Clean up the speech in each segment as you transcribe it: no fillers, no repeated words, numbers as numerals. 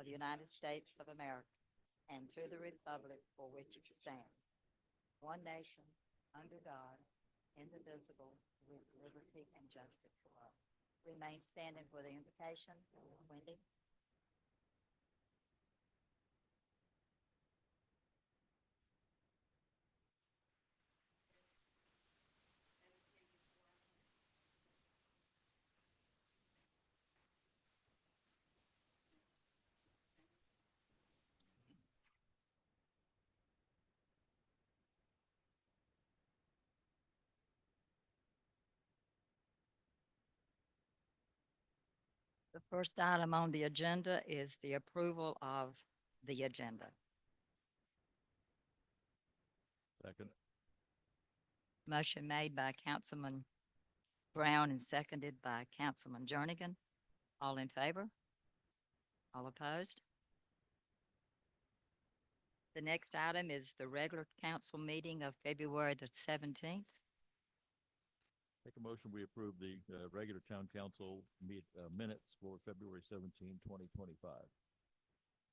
of the United States of America and to the republic for which it stands, one nation, under God, indivisible, with liberty and justice for all. Remain standing for the invocation. Wendy? The first item on the agenda is the approval of the agenda. Second. Motion made by Councilman Brown and seconded by Councilman Jernigan. All in favor? All opposed? The next item is the regular council meeting of February the 17th. Make a motion, we approve the regular town council minutes for February 17, 2025.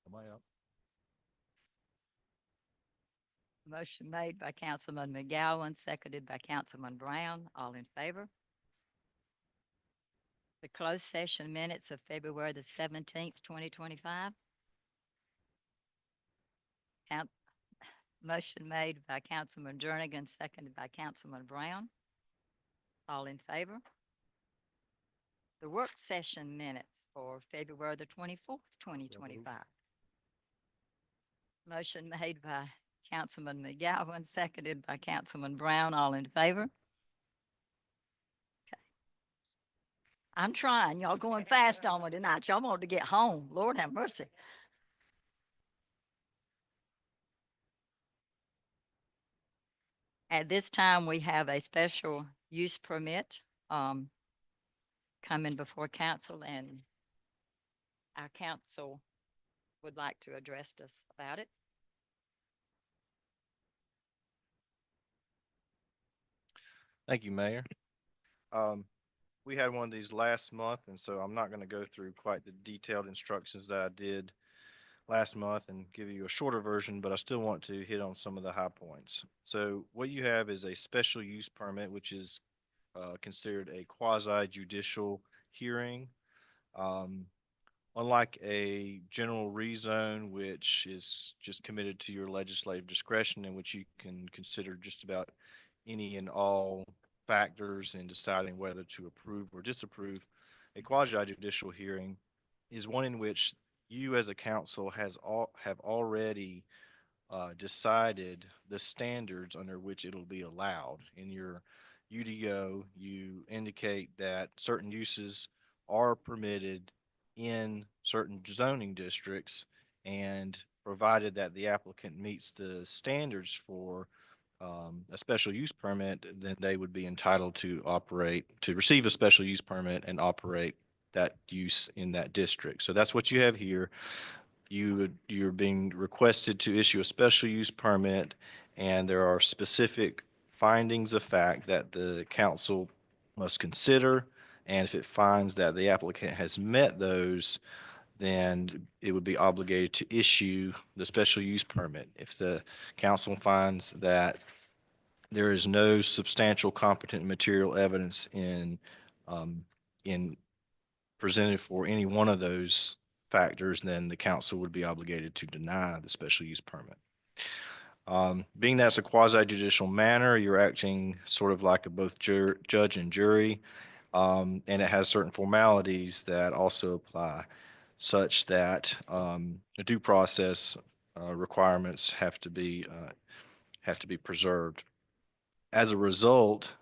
Am I up? Motion made by Councilman McGowan, seconded by Councilman Brown. All in favor? The closed session minutes of February the 17th, 2025. Motion made by Councilman Jernigan, seconded by Councilman Brown. All in favor? The work session minutes for February the 24th, 2025. Motion made by Councilman McGowan, seconded by Councilman Brown. All in favor? Okay. I'm trying. Y'all going fast on me tonight. Y'all want to get home. Lord have mercy. At this time, we have a special use permit coming before council, and our council would like to address us about it. Thank you, Mayor. We had one of these last month, and so I'm not going to go through quite the detailed instructions that I did last month and give you a shorter version, but I still want to hit on some of the high points. So what you have is a special use permit, which is considered a quasi judicial hearing. Unlike a general rezone, which is just committed to your legislative discretion, in which you can consider just about any and all factors in deciding whether to approve or disapprove, a quasi judicial hearing is one in which you as a council have already decided the standards under which it'll be allowed. In your UDO, you indicate that certain uses are permitted in certain zoning districts, and provided that the applicant meets the standards for a special use permit, then they would be entitled to receive a special use permit and operate that use in that district. So that's what you have here. You're being requested to issue a special use permit, and there are specific findings of fact that the council must consider. And if it finds that the applicant has met those, then it would be obligated to issue the special use permit. If the council finds that there is no substantial competent material evidence in presented for any one of those factors, then the council would be obligated to deny the special use permit. Being that's a quasi judicial manner, you're acting sort of like a both judge and jury, and it has certain formalities that also apply, such that due process requirements have to be preserved. As a result,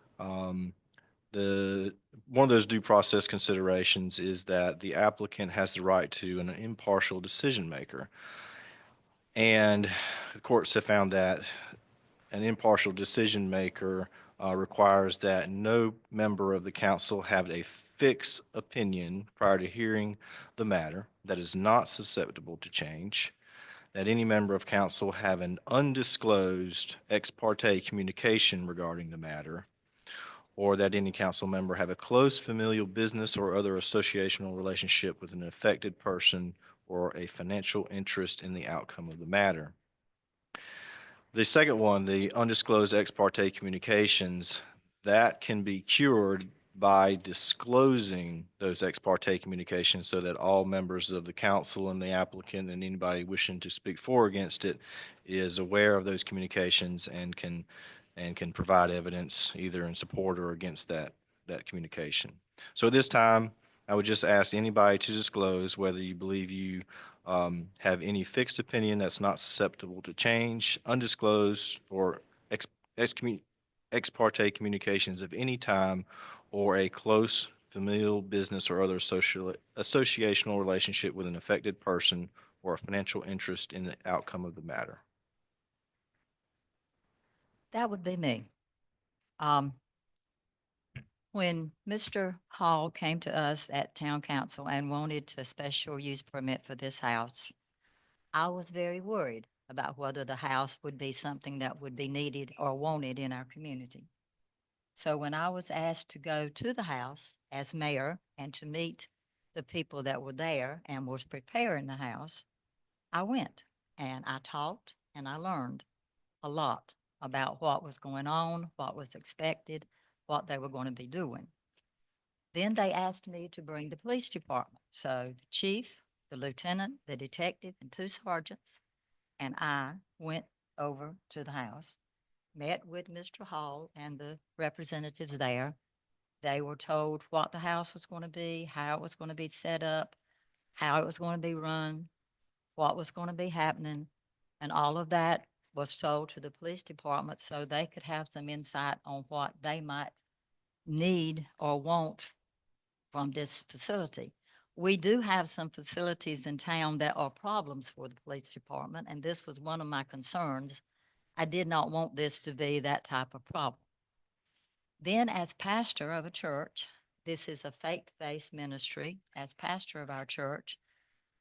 one of those due process considerations is that the applicant has the right to an impartial decision maker. And the courts have found that an impartial decision maker requires that no member of the council have a fixed opinion prior to hearing the matter that is not susceptible to change, that any member of council have an undisclosed ex parte communication regarding the matter, or that any council member have a close familial business or other associational relationship with an affected person or a financial interest in the outcome of the matter. The second one, the undisclosed ex parte communications, that can be cured by disclosing those ex parte communications so that all members of the council and the applicant and anybody wishing to speak for or against it is aware of those communications and can provide evidence either in support or against that communication. So at this time, I would just ask anybody to disclose whether you believe you have any fixed opinion that's not susceptible to change, undisclosed, or ex parte communications of any time, or a close familial, business, or other associational relationship with an affected person or a financial interest in the outcome of the matter. That would be me. Um, when Mr. Hall came to us at town council and wanted a special use permit for this house, I was very worried about whether the house would be something that would be needed or wanted in our community. So when I was asked to go to the house as mayor and to meet the people that were there and was preparing the house, I went and I talked and I learned a lot about what was going on, what was expected, what they were going to be doing. Then they asked me to bring the police department. So the chief, the lieutenant, the detective, and 2 sergeants, and I went over to the house, met with Mr. Hall and the representatives there. They were told what the house was going to be, how it was going to be set up, how it was going to be run, what was going to be happening, and all of that was told to the police department so they could have some insight on what they might need or want from this facility. We do have some facilities in town that are problems for the police department, and this was one of my concerns. I did not want this to be that type of problem. Then, as pastor of a church, this is a faith-based ministry. As pastor of our church,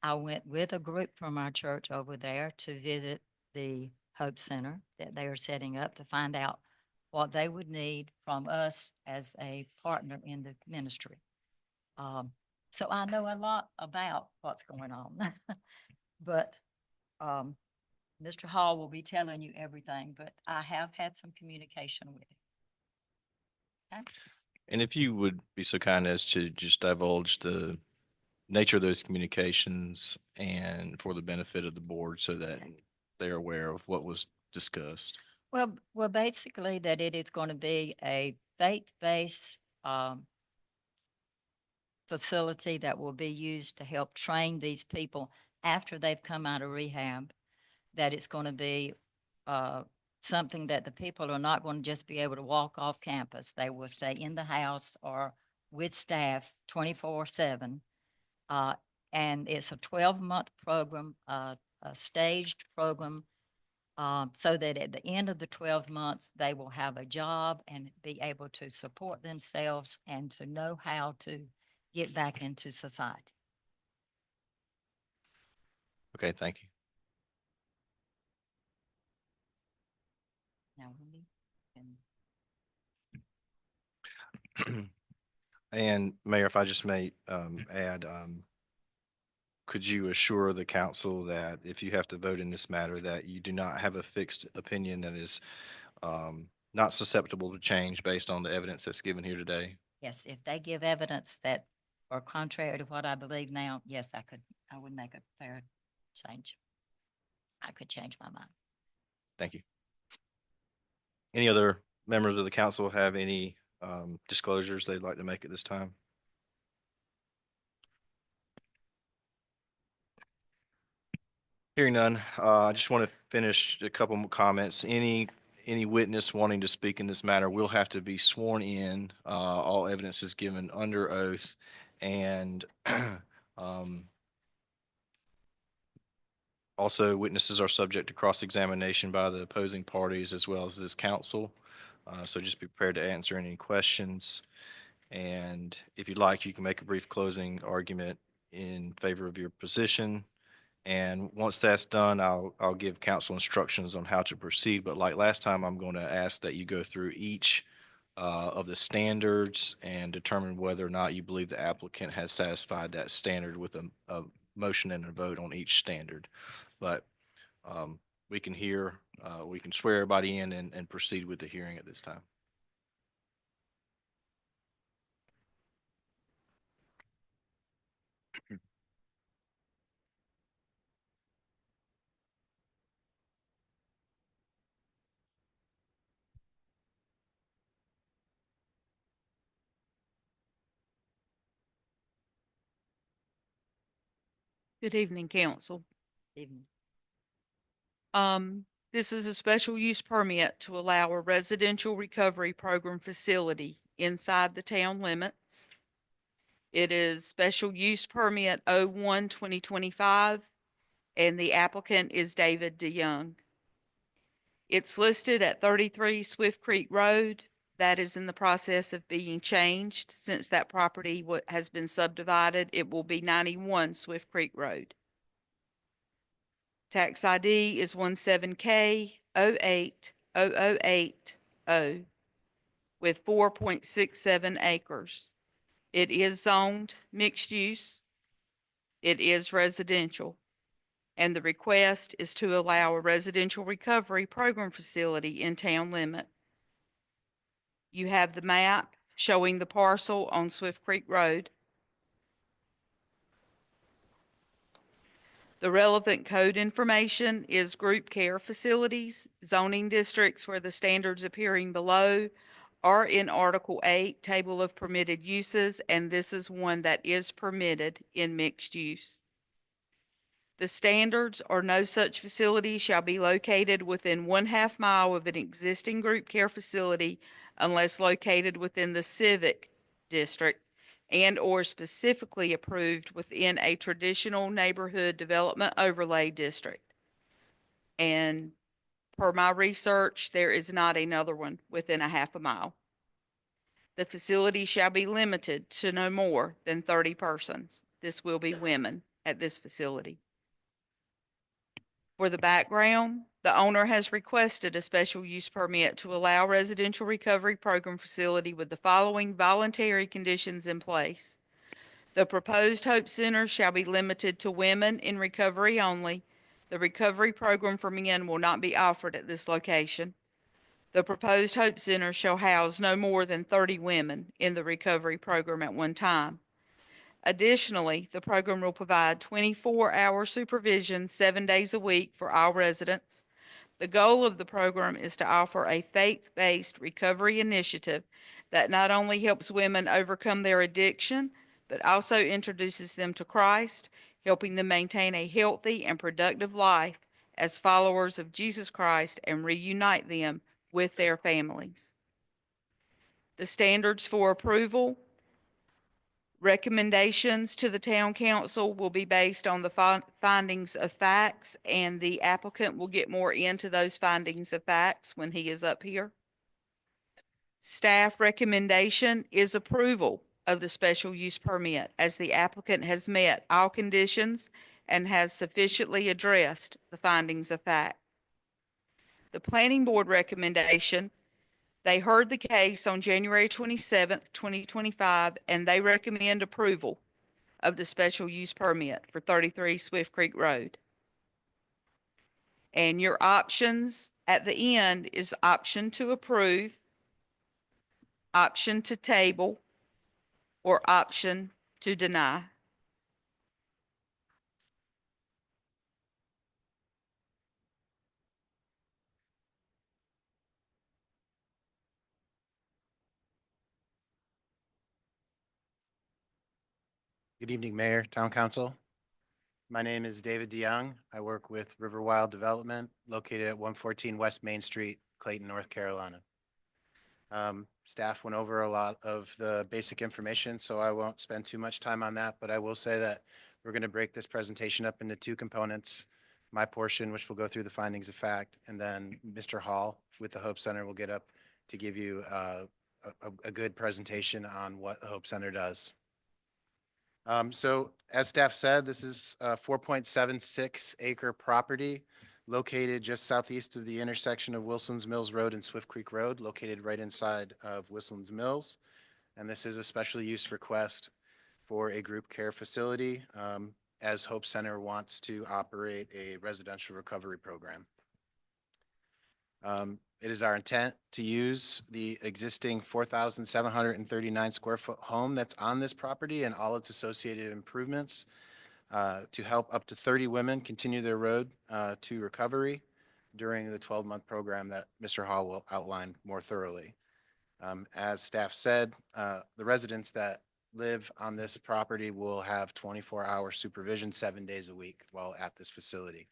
I went with a group from our church over there to visit the Hope Center that they are setting up to find out what they would need from us as a partner in the ministry. So I know a lot about what's going on. But Mr. Hall will be telling you everything, but I have had some communication with him. And if you would be so kind as to just divulge the nature of those communications and for the benefit of the board so that they're aware of what was discussed. Well, basically that it is going to be a faith-based facility that will be used to help train these people after they've come out of rehab, that it's going to be something that the people are not going to just be able to walk off campus. They will stay in the house or with staff 24/7. And it's a 12-month program, a staged program, so that at the end of the 12 months, they will have a job and be able to support themselves and to know how to get back into society. Okay, thank Now, Wendy, and you. And Mayor, if I just may add, could you assure the council that if you have to vote in this matter, that you do not have a fixed opinion that is not susceptible to change based on the evidence that's given here today? yes, if they give evidence that are contrary to what I believe now, yes, I would make a fair change. I could change my mind. Thank you. Any other members of the council have any disclosures they'd like to make at this time? Hearing none, I just want to finish a couple more comments. Any witness wanting to speak in this matter will have to be sworn in. All evidence is given under oath, and also witnesses are subject to cross-examination by the opposing parties as well as this council. So just be prepared to answer any questions. And if you'd like, you can make a brief closing argument in favor of your position. And once that's done, I'll give council instructions on how to proceed. But like last time, I'm going to ask that you go through each of the standards and determine whether or not you believe the applicant has satisfied that standard with a motion and a vote on each standard. But we can we can swear everybody in and proceed with the hearing at this time. Good evening, council. Evening. This is a special use permit to allow a residential recovery program facility inside the town limits. It is special use permit 01-2025, and the applicant is David DeYoung. It's listed at 33 Swift Creek Road. That is in the process of being changed. Since that property has been subdivided, it will be 91 Swift Creek Road. Tax ID is 17K08080 with 4.67 acres. It is zoned mixed use. It is residential. And the request is to allow a residential recovery program facility in town limit. You have the map showing the parcel on Swift Creek Road. The relevant code information is group care facilities, zoning districts where the standards appearing below are in Article 8, Table of Permitted Uses, and this is one that is permitted in mixed use. The standards are no such facility shall be located within 1/2 mile of an existing group care facility unless located within the civic district and or specifically approved within a traditional neighborhood development overlay district. And per my research, there is not another one within 1/2 mile. The facility shall be limited to no more than 30 persons. This will be women at this facility. For the background, the owner has requested a special use permit to allow residential recovery program facility with the following voluntary conditions in place. The proposed Hope Center shall be limited to women in recovery only. The recovery program for men will not be offered at this location. The proposed Hope Center shall house no more than 30 women in the recovery program at one time. Additionally, the program will provide 24-hour supervision 7 days a week for all residents. The goal of the program is to offer a faith-based recovery initiative that not only helps women overcome their addiction, but also introduces them to Christ, helping them maintain a healthy and productive life as followers of Jesus Christ and reunite them with their families. The standards for approval. Recommendations to the town council will be based on the findings of facts, and the applicant will get more into those findings of facts when he is up here. Staff recommendation is approval of the special use permit as the applicant has met all conditions and has sufficiently addressed the findings of fact. The planning board recommendation. They heard the case on January 27th, 2025, and they recommend approval of the special use permit for 33 Swift Creek Road. And your options at the end is option to approve, option to table, or option to deny. Good evening, Mayor, Town Council. My name is David DeYoung. I work with River Wild Development located at 114 West Main Street, Clayton, North Carolina. Staff went over a lot of the basic information, so I won't spend too much time on that, but I will say that we're going to break this presentation up into two components. My portion, which will go through the findings of fact, and then Mr. Hall with the Hope Center will get up to give you a good presentation on what the Hope Center does. So as staff said, this is a 4.76 acre property located just southeast of the intersection of Wilson's Mills Road and Swift Creek Road, located right inside of Wilson's Mills. And this is a special use request for a group care facility. as Hope Center wants to operate a residential recovery program. It is our intent to use the existing 4,739 square foot home that's on this property and all its associated improvements to help up to 30 women continue their road to recovery during the 12-month program that Mr. Hall will outline more thoroughly. As staff said, the residents that live on this property will have 24-hour supervision 7 days a week while at this facility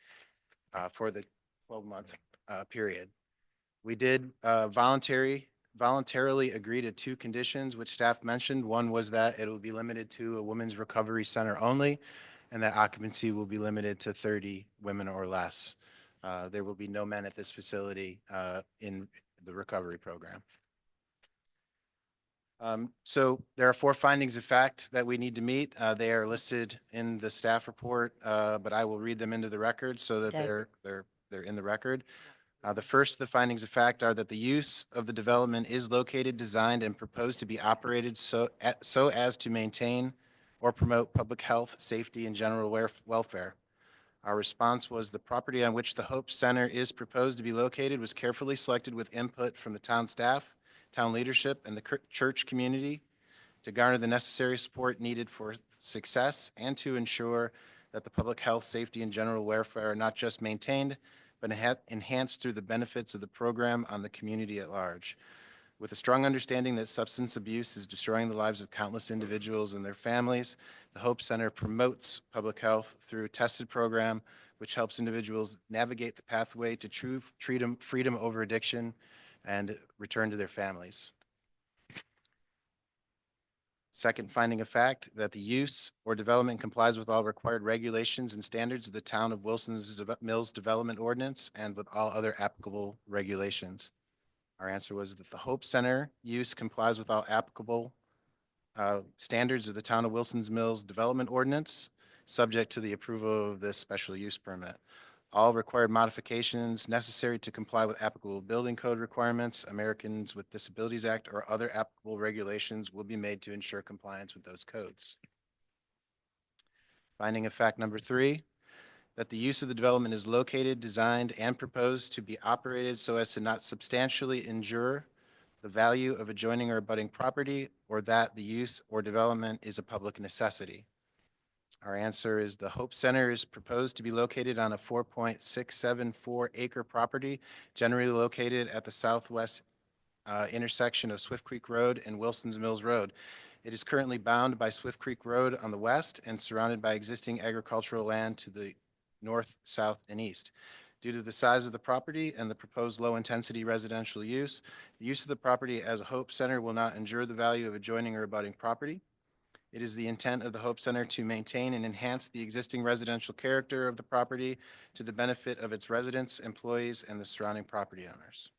for the 12-month period. We did voluntarily agree to two conditions, which staff mentioned. One was that it will be limited to a women's recovery center only, and that occupancy will be limited to 30 women or less. There will be no men at this facility in the recovery program. So there are 4 findings of fact that we need to meet. They are listed in the staff report, but I will read them into the record so that Okay. they're in the record. The first of the findings of fact are that the use of the development is located, designed, and proposed to be operated so as to maintain or promote public health, safety, and general welfare. Our response was the property on which the Hope Center is proposed to be located was carefully selected with input from the town staff, town leadership, and the church community to garner the necessary support needed for success and to ensure that the public health, safety, and general welfare are not just maintained, but enhanced through the benefits of the program on the community at large. With a strong understanding that substance abuse is destroying the lives of countless individuals and their families, the Hope Center promotes public health through a tested program which helps individuals navigate the pathway to true freedom over addiction and return to their families. Second finding of fact, that the use or development complies with all required regulations and standards of the Town of Wilson's Mills Development Ordinance and with all other applicable regulations. Our answer was that the Hope Center use complies with all applicable standards of the Town of Wilson's Mills Development Ordinance, subject to the approval of this special use permit. All required modifications necessary to comply with applicable building code requirements, Americans with Disabilities Act, or other applicable regulations will be made to ensure compliance with those codes. Finding of fact number 3, that the use of the development is located, designed, and proposed to be operated so as to not substantially injure the value of adjoining or abutting property, or that the use or development is a public necessity. Our answer is the Hope Center is proposed to be located on a 4.674 acre property, generally located at the southwest intersection of Swift Creek Road and Wilson's Mills Road. It is currently bound by Swift Creek Road on the west and surrounded by existing agricultural land to the north, south, and east. Due to the size of the property and the proposed low-intensity residential use, the use of the property as a Hope Center will not injure the value of adjoining or abutting property. It is the intent of the Hope Center to maintain and enhance the existing residential character of the property to the benefit of its residents, employees, and the surrounding property owners.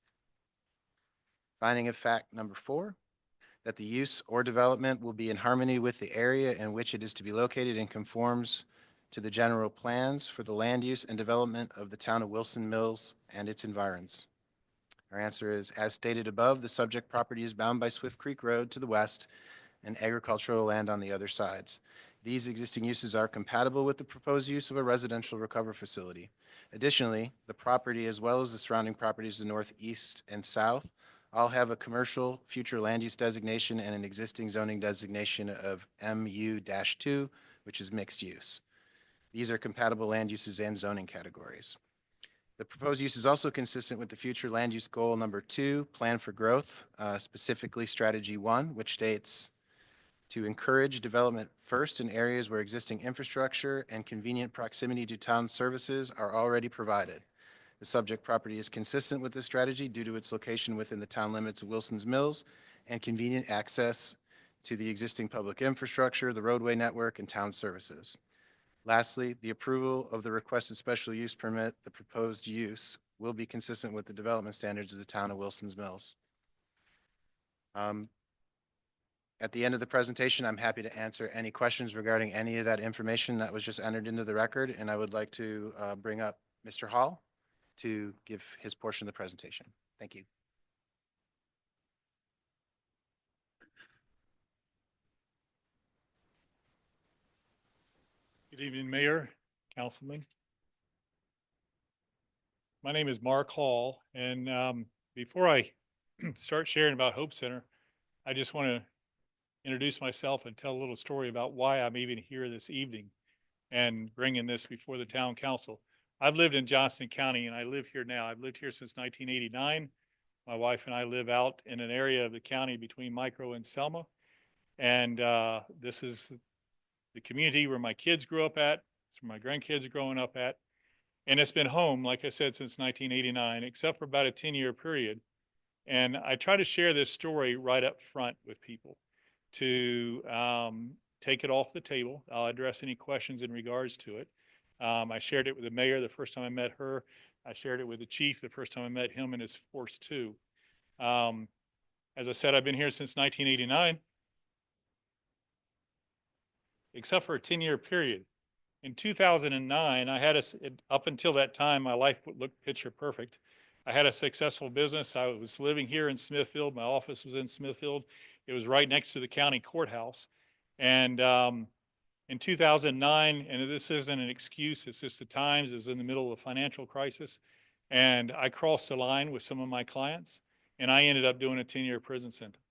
Finding of fact number 4, that the use or development will be in harmony with the area in which it is to be located and conforms to the general plans for the land use and development of the Town of Wilson Mills and its environs. Our answer is, as stated above, the subject property is bound by Swift Creek Road to the west and agricultural land on the other sides. These existing uses are compatible with the proposed use of a residential recovery facility. Additionally, the property, as well as the surrounding properties to the north, east, and south, all have a commercial future land use designation and an existing zoning designation of MU-2, which is mixed use. These are compatible land uses and zoning categories. The proposed use is also consistent with the future land use goal number 2, plan for growth, specifically strategy 1, which states to encourage development first in areas where existing infrastructure and convenient proximity to town services are already provided. The subject property is consistent with this strategy due to its location within the town limits of Wilson's Mills and convenient access to the existing public infrastructure, the roadway network, and town services. Lastly, the approval of the requested special use permit, the proposed use, will be consistent with the development standards of the Town of Wilson's Mills. At the end of the presentation, I'm happy to answer any questions regarding any of that information that was just entered into the record, and I would like to bring up Mr. Hall to give his portion of the presentation. Thank you. Good evening, Mayor, Councilman. My name is Mark Hall, and before I start sharing about Hope Center, I just want to introduce myself and tell a little story about why I'm even here this evening and bringing this before the town council. I've lived in Johnston County and I live here now. I've lived here since 1989. My wife and I live out in an area of the county between Micro and Selma. And this is the community where my kids grew up at. It's where my grandkids are growing up at. And it's been home, like I said, since 1989, except for about a 10-year period. And I try to share this story right up front with people to take it off the table. I'll address any questions in regards to it. I shared it with the mayor the first time I met her. I shared it with the chief the first time I met him and his force too. As I said, I've been here since 1989, except for a 10-year period. In 2009, I had up until that time, my life looked picture perfect. I had a successful business. I was living here in Smithfield. My office was in Smithfield. It was right next to the county courthouse. And in 2009, and this isn't an excuse, it's just the times, it was in the middle of a financial crisis. And I crossed the line with some of my clients, and I ended up doing a 10-year prison sentence.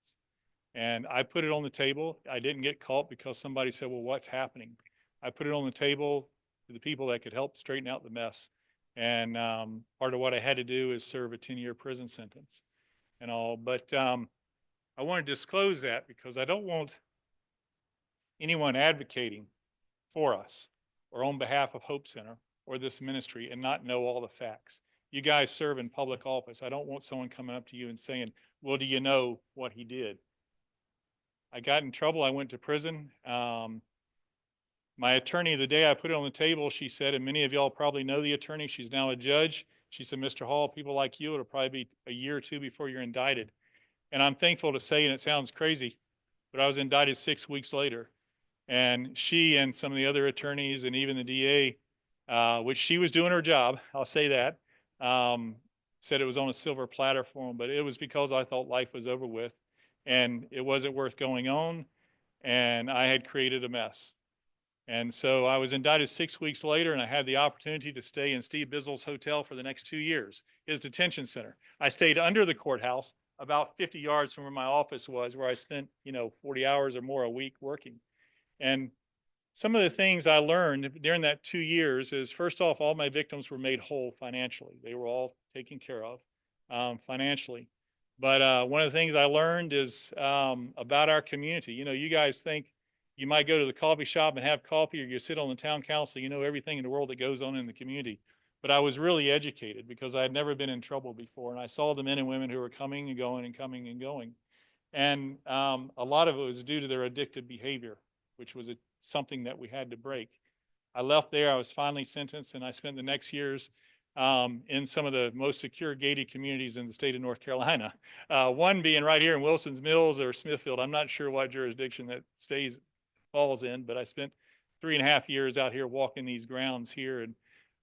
And I put it on the table. I didn't get caught because somebody said, well, what's happening? I put it on the table to the people that could help straighten out the mess. And part of what I had to do is serve a 10-year prison sentence and all. But I want to disclose that because I don't want anyone advocating for us or on behalf of Hope Center or this ministry and not know all the facts. You guys serve in public office. I don't want someone coming up to you and saying, well, do you know what he did? I got in trouble. I went to prison. My attorney, the day I put it on the table, she said, and many of y'all probably know the attorney, she's now a judge. She said, Mr. Hall, people like you, it'll probably be a year or two before you're indicted. And I'm thankful to say, and it sounds crazy, but I was indicted 6 weeks later. And she and some of the other attorneys and even the DA, which she was doing her job, I'll say that, said it was on a silver platter for them, but it was because I thought life was over with and it wasn't worth going on. And I had created a mess. And so I was indicted 6 weeks later, and I had the opportunity to stay in Steve Bizzle's hotel for the next 2 years, his detention center. I stayed under the courthouse about 50 yards from where my office was, where I spent, 40 hours or more a week working. And some of the things I learned during that 2 years is, first off, all my victims were made whole financially. They were all taken care of financially. But one of the things I learned is about our community. You guys think you might go to the coffee shop and have coffee, or you sit on the town council, you know everything in the world that goes on in the community. But I was really educated because I had never been in trouble before. And I saw the men and women who were coming and going and coming and going. And a lot of it was due to their addictive behavior, which was something that we had to break. I left there, I was finally sentenced, and I spent the next years in some of the most secure gated communities in the state of North Carolina. One being right here in Wilson's Mills or Smithfield. I'm not sure what jurisdiction that falls in, but I spent 3.5 years out here walking these grounds here. And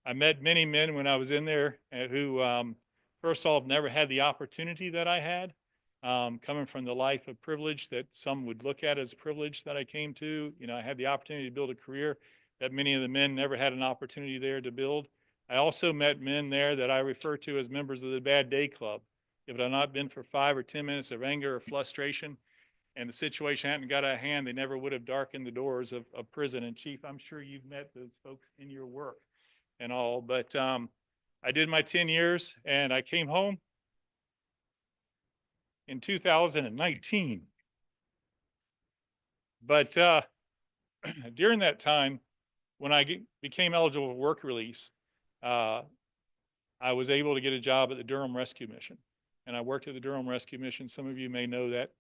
I met many men when I was in there who, first off, never had the opportunity that I had, coming from the life of privilege that some would look at as privilege that I came to. I had the opportunity to build a career that many of the men never had an opportunity there to build. I also met men there that I refer to as members of the Bad Day Club. If it had not been for 5 or 10 minutes of anger or frustration, and the situation hadn't got out of hand, they never would have darkened the doors of prison. And Chief, I'm sure you've met those folks in your work and all, but I did my 10 years and I came home in 2019. But during that time, when I became eligible for work release, I was able to get a job at the Durham Rescue Mission. And I worked at the Durham Rescue Mission. Some of you may know that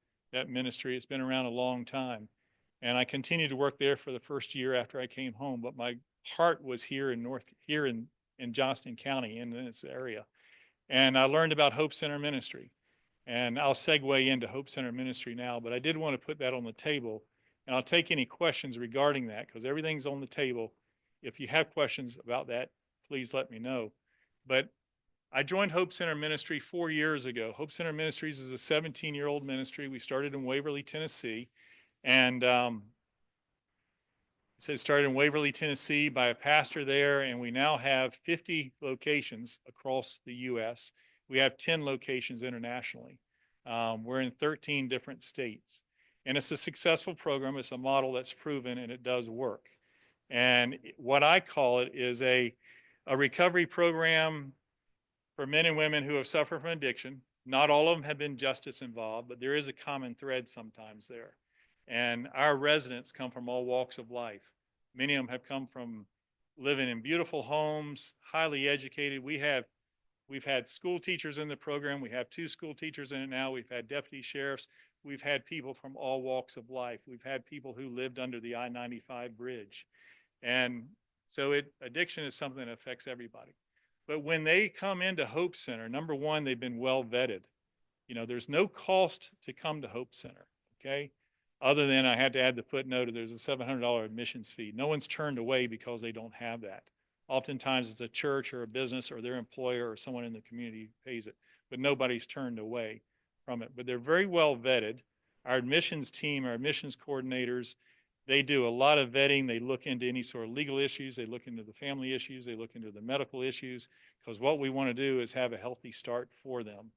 ministry. It's been around a long time. And I continued to work there for the first year after I came home, but my heart was here in Johnston County, in this area. And I learned about Hope Center Ministry. And I'll segue into Hope Center Ministry now, but I did want to put that on the table. And I'll take any questions regarding that because everything's on the table. If you have questions about that, please let me know. But I joined Hope Center Ministry 4 years ago. Hope Center Ministries is a 17-year-old ministry. We started in Waverly, Tennessee. And So it started in Waverly, Tennessee by a pastor there, and we now have 50 locations across the U.S. We have 10 locations internationally. We're in 13 different states. And it's a successful program. It's a model that's proven and it does work. And what I call it is a recovery program for men and women who have suffered from addiction. Not all of them have been justice involved, but there is a common thread sometimes there. And our residents come from all walks of life. Many of them have come from living in beautiful homes, highly educated. We've had school teachers in the program. We have 2 school teachers in it now. We've had deputy sheriffs. We've had people from all walks of life. We've had people who lived under the I-95 bridge. And so addiction is something that affects everybody. But when they come into Hope Center, number one, they've been well vetted. You know, there's no cost to come to Hope Center, okay? Other than I had to add the footnote, there's a $700 admissions fee. No one's turned away because they don't have that. Oftentimes it's a church or a business or their employer or someone in the community pays it, but nobody's turned away from it. But they're very well vetted. Our admissions team, our admissions coordinators, they do a lot of vetting. They look into any sort of legal issues. They look into the family issues. They look into the medical issues, because what we want to do is have a healthy start for them.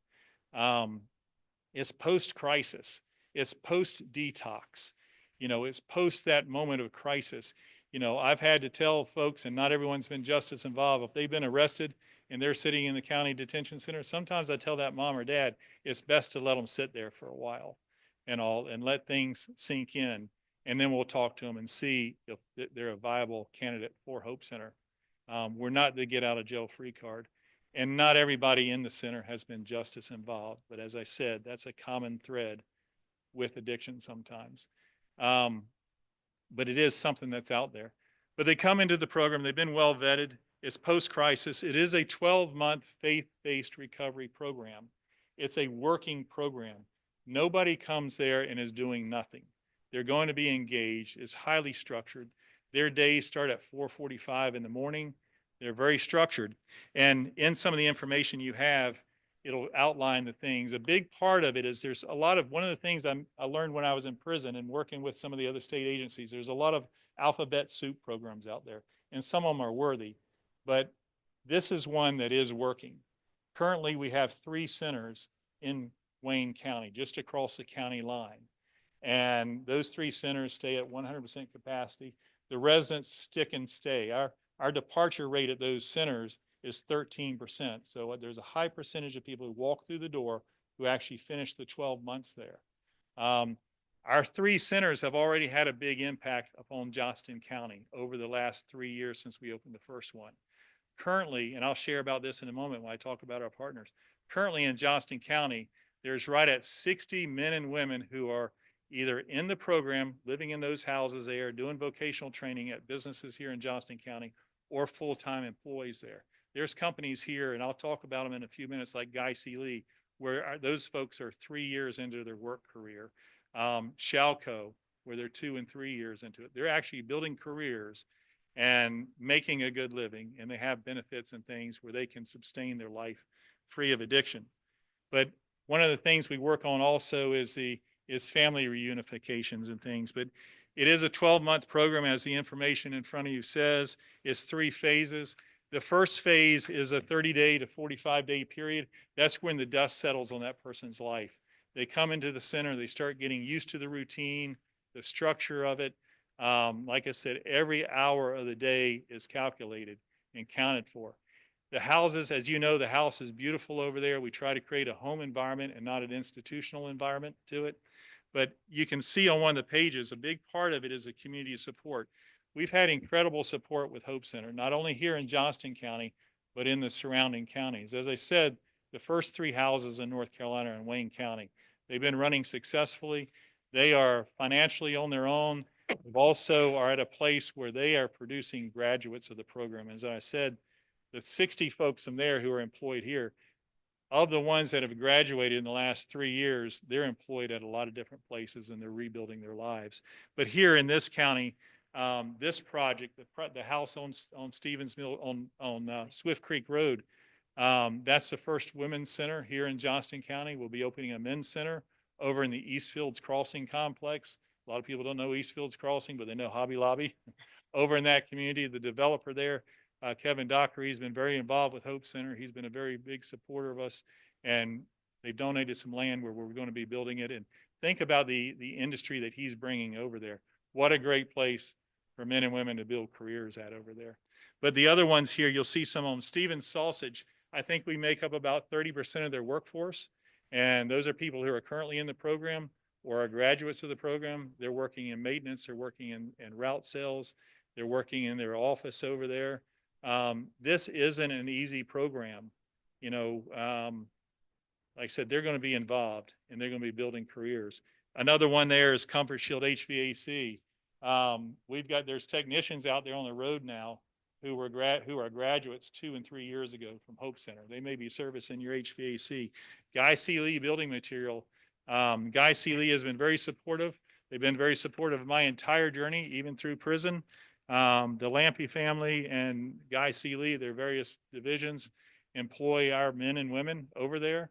It's post-crisis. It's post-detox. You know, it's post that moment of crisis. You know, I've had to tell folks, and not everyone's been justice involved, if they've been arrested and they're sitting in the county detention center, sometimes I tell that mom or dad, it's best to let them sit there for a while and let things sink in. And then we'll talk to them and see if they're a viable candidate for Hope Center. We're not the get out of jail free card. And not everybody in the center has been justice involved. But as I said, that's a common thread with addiction sometimes. But it is something that's out there. But they come into the program, they've been well vetted. It's post-crisis. It is a 12-month faith-based recovery program. It's a working program. Nobody comes there and is doing nothing. They're going to be engaged. It's highly structured. Their days start at 4:45 in the morning. They're very structured. And in some of the information you have, it'll outline the things. A big part of it is there's a lot of, one of the things I learned when I was in prison and working with some of the other state agencies, there's a lot of alphabet soup programs out there, and some of them are worthy, but this is one that is working. Currently, we have 3 centers in Wayne County, just across the county line. And those 3 centers stay at 100% capacity. The residents stick and stay. Our departure rate at those centers is 13%. So there's a high percentage of people who walk through the door who actually finish the 12 months there. Our 3 centers have already had a big impact upon Johnston County over the last 3 years since we opened the first one. Currently, and I'll share about this in a moment when I talk about our partners, currently in Johnston County, there's right at 60 men and women who are either in the program, living in those houses there, doing vocational training at businesses here in Johnston County, or full-time employees there. There's companies here, and I'll talk about them in a few minutes, like Guy C. Lee, where those folks are 3 years into their work career. Shalco, where they're 2 and 3 years into it. They're actually building careers and making a good living, and they have benefits and things where they can sustain their life free of addiction. But one of the things we work on also is family reunifications and things. But it is a 12-month program, as the information in front of you says. It's 3 phases. The first phase is a 30-day to 45-day period. That's when the dust settles on that person's life. They come into the center, they start getting used to the routine, the structure of it. Like I said, every hour of the day is calculated and counted for. The houses, as you know, the house is beautiful over there. We try to create a home environment and not an institutional environment to it. But you can see on one of the pages, a big part of it is a community support. We've had incredible support with Hope Center, not only here in Johnston County, but in the surrounding counties. As I said, the first 3 houses in North Carolina are in Wayne County. They've been running successfully. They are financially on their own. They also are at a place where they are producing graduates of the program. As I said, the 60 folks from there who are employed here, of the ones that have graduated in the last 3 years, they're employed at a lot of different places and they're rebuilding their lives. But here in this county, this project, the house on Stevens Mill on Swift Creek Road, that's the first women's center here in Johnston County. We'll be opening a men's center over in the Eastfields Crossing complex. A lot of people don't know Eastfields Crossing, but they know Hobby Lobby. over in that community. The developer there, Kevin Dockery, has been very involved with Hope Center. He's been a very big supporter of us, and they've donated some land where we're going to be building it. And think about the industry that he's bringing over there. What a great place for men and women to build careers at over there. But the other ones here, you'll see some of them. Stevens Sausage, I think we make up about 30% of their workforce. And those are people who are currently in the program or are graduates of the program. They're working in maintenance, they're working in route sales, they're working in their office over there. This isn't an easy program. You know, like I said, they're going to be involved and they're going to be building careers. Another one there is Comfort Shield HVAC. There's technicians out there on the road now who are graduates 2 and 3 years ago from Hope Center. They may be servicing your HVAC. Guy C. Lee Building Material. Guy C. Lee has been very supportive. They've been very supportive of my entire journey, even through prison. The Lampe family and Guy C. Lee, their various divisions, employ our men and women over there.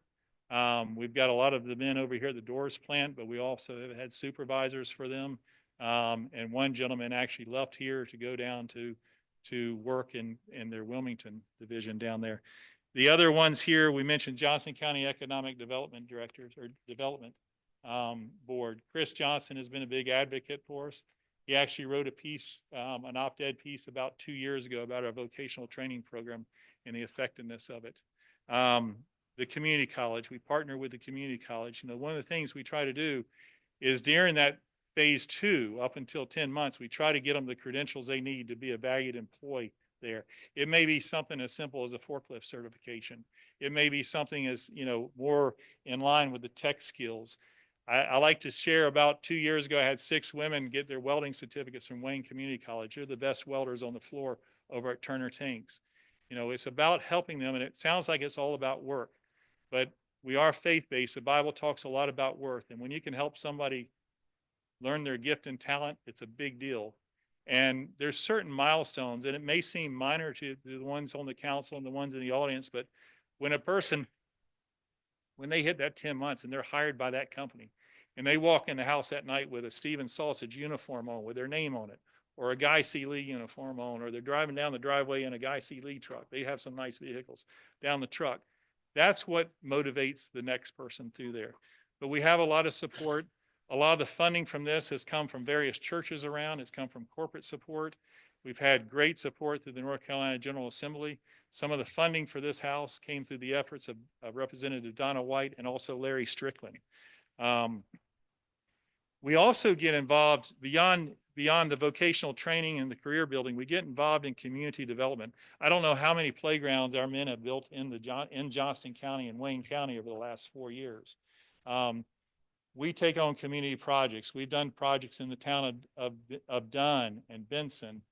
We've got a lot of the men over here at the Doors plant, but we also have had supervisors for them. And one gentleman actually left here to go down to work in their Wilmington division down there. The other ones here, we mentioned Johnson County Economic Development Directors or Development Board. Chris Johnson has been a big advocate for us. He actually wrote a piece, an op-ed piece about 2 years ago about our vocational training program and the effectiveness of it. The community college, we partner with the community college. You know, one of the things we try to do is during that phase 2, up until 10 months, we try to get them the credentials they need to be a valued employee there. It may be something as simple as a forklift certification. It may be something as, you know, more in line with the tech skills. I like to share about 2 years ago, I had 6 women get their welding certificates from Wayne Community College. They're the best welders on the floor over at Turner Tanks. You know, it's about helping them, and it sounds like it's all about work, but we are faith-based. The Bible talks a lot about worth, and when you can help somebody learn their gift and talent, it's a big deal. And there's certain milestones, and it may seem minor to the ones on the council and the ones in the audience, but when a person, when they hit that 10 months and they're hired by that company and they walk in the house that night with a Stevens Sausage uniform on with their name on it, or a Guy C. Lee uniform on, or they're driving down the driveway in a Guy C. Lee truck. They have some nice vehicles down the truck. That's what motivates the next person through there. But we have a lot of support. A lot of the funding from this has come from various churches around. It's come from corporate support. We've had great support through the North Carolina General Assembly. Some of the funding for this house came through the efforts of Representative Donna White and also Larry Strickland. We also get involved beyond the vocational training and the career building. We get involved in community development. I don't know how many playgrounds our men have built in Johnston County and Wayne County over the last 4 years. We take on community projects. We've done projects in the town of Dunn and Benson.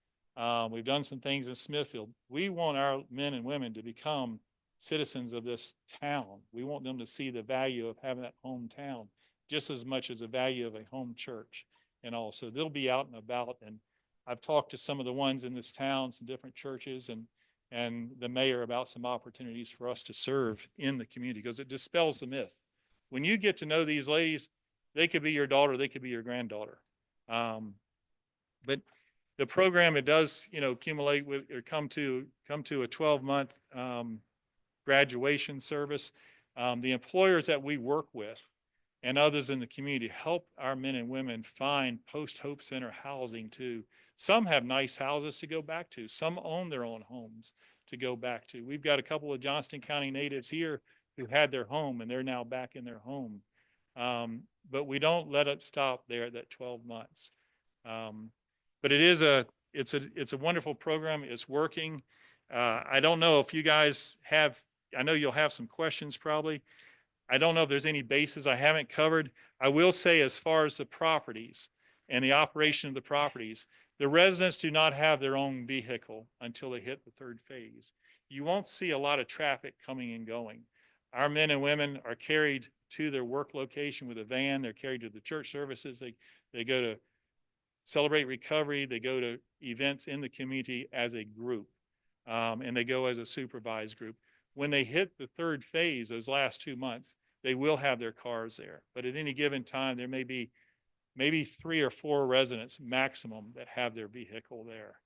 We've done some things in Smithfield. We want our men and women to become citizens of this town. We want them to see the value of having that hometown just as much as the value of a home church and all. So they'll be out and about. And I've talked to some of the ones in this town, some different churches and the mayor about some opportunities for us to serve in the community because it dispels the myth. When you get to know these ladies, they could be your daughter, they could be your granddaughter. But the program, it does, you know, accumulate with or come to a 12-month graduation service. The employers that we work with and others in the community help our men and women find post-Hope Center housing too. Some have nice houses to go back to. Some own their own homes to go back to. We've got a couple of Johnston County natives here who had their home and they're now back in their home. But we don't let it stop there at that 12 months. But it's a wonderful program. It's working. I don't know if you guys have, I know you'll have some questions probably. I don't know if there's any bases I haven't covered. I will say as far as the properties and the operation of the properties, the residents do not have their own vehicle until they hit the 3rd phase. You won't see a lot of traffic coming and going. Our men and women are carried to their work location with a van. They're carried to the church services. They go to Celebrate Recovery. They go to events in the community as a group, and they go as a supervised group. When they hit the 3rd phase, those last 2 months, they will have their cars there. But at any given time, there may be maybe 3 or 4 residents maximum that have their vehicle there.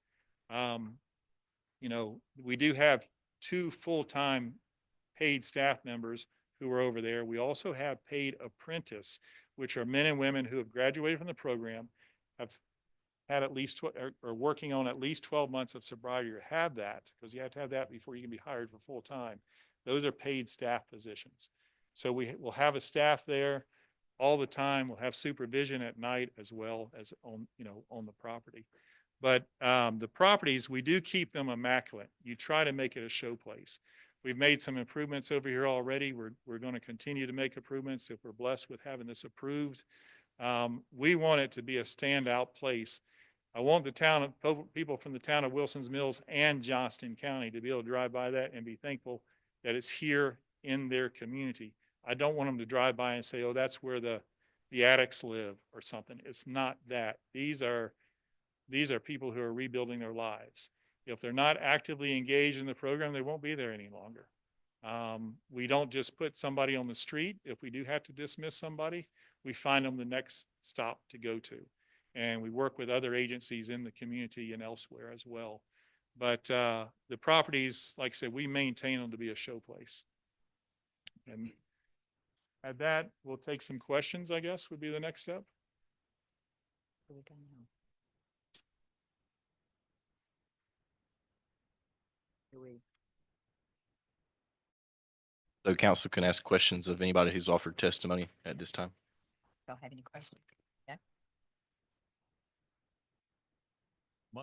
You know, we do have 2 full-time paid staff members who are over there. We also have paid apprentice, which are men and women who have graduated from the program, have had at least, or working on at least 12 months of sobriety or have that, because you have to have that before you can be hired for full-time. Those are paid staff positions. So we will have a staff there all the time. We'll have supervision at night as well as on, you know, on the property. But the properties, we do keep them immaculate. You try to make it a show place. We've made some improvements over here already. We're going to continue to make improvements if we're blessed with having this approved. We want it to be a standout place. I want the town of people from the town of Wilson's Mills and Johnston County to be able to drive by that and be thankful that it's here in their community. I don't want them to drive by and say, oh, that's where the addicts live or something. It's not that. These are people who are rebuilding their lives. If they're not actively engaged in the program, they won't be there any longer. We don't just put somebody on the street. If we do have to dismiss somebody, we find them the next stop to go to. And we work with other agencies in the community and elsewhere as well. But the properties, like I said, we maintain them to be a show place. And at that, we'll take some questions, I guess, would be the next step. What do we got now? Do we, So council can ask questions of anybody who's offered testimony at this time. don't have any questions?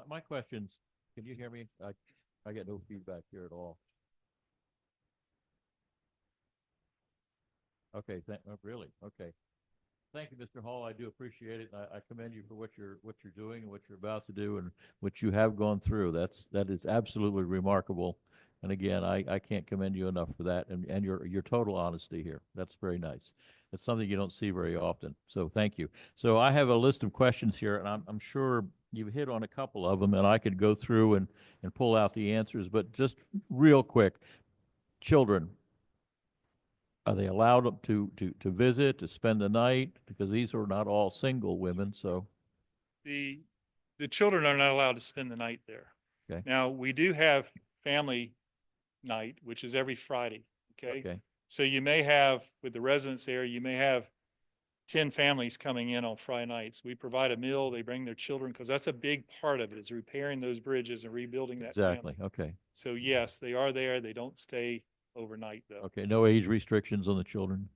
My questions, can you hear me? I get no feedback here at all. Okay, really? Okay. Thank you, Mr. Hall. I do appreciate it. I commend you for what you're doing and what you're about to do and what you have gone through. That is absolutely remarkable. And again, I can't commend you enough for that and your total honesty here. That's very nice. It's something you don't see very often. So thank you. So I have a list of questions here, and I'm sure you've hit on a couple of them, and I could go through and pull out the answers. But just real quick, children. Are they allowed to visit, to spend the night? Because these are not all single women, so. The children are not allowed to spend the night there. Okay. Now, we do have family night, which is every Friday. Okay. So you may have, with the residents there, you may have 10 families coming in on Friday nights. We provide a meal, they bring their children, because that's a big part of it, is repairing those bridges and rebuilding that Exactly, family. okay. So yes, they are there. They don't stay overnight though. Okay, no age restrictions on the children?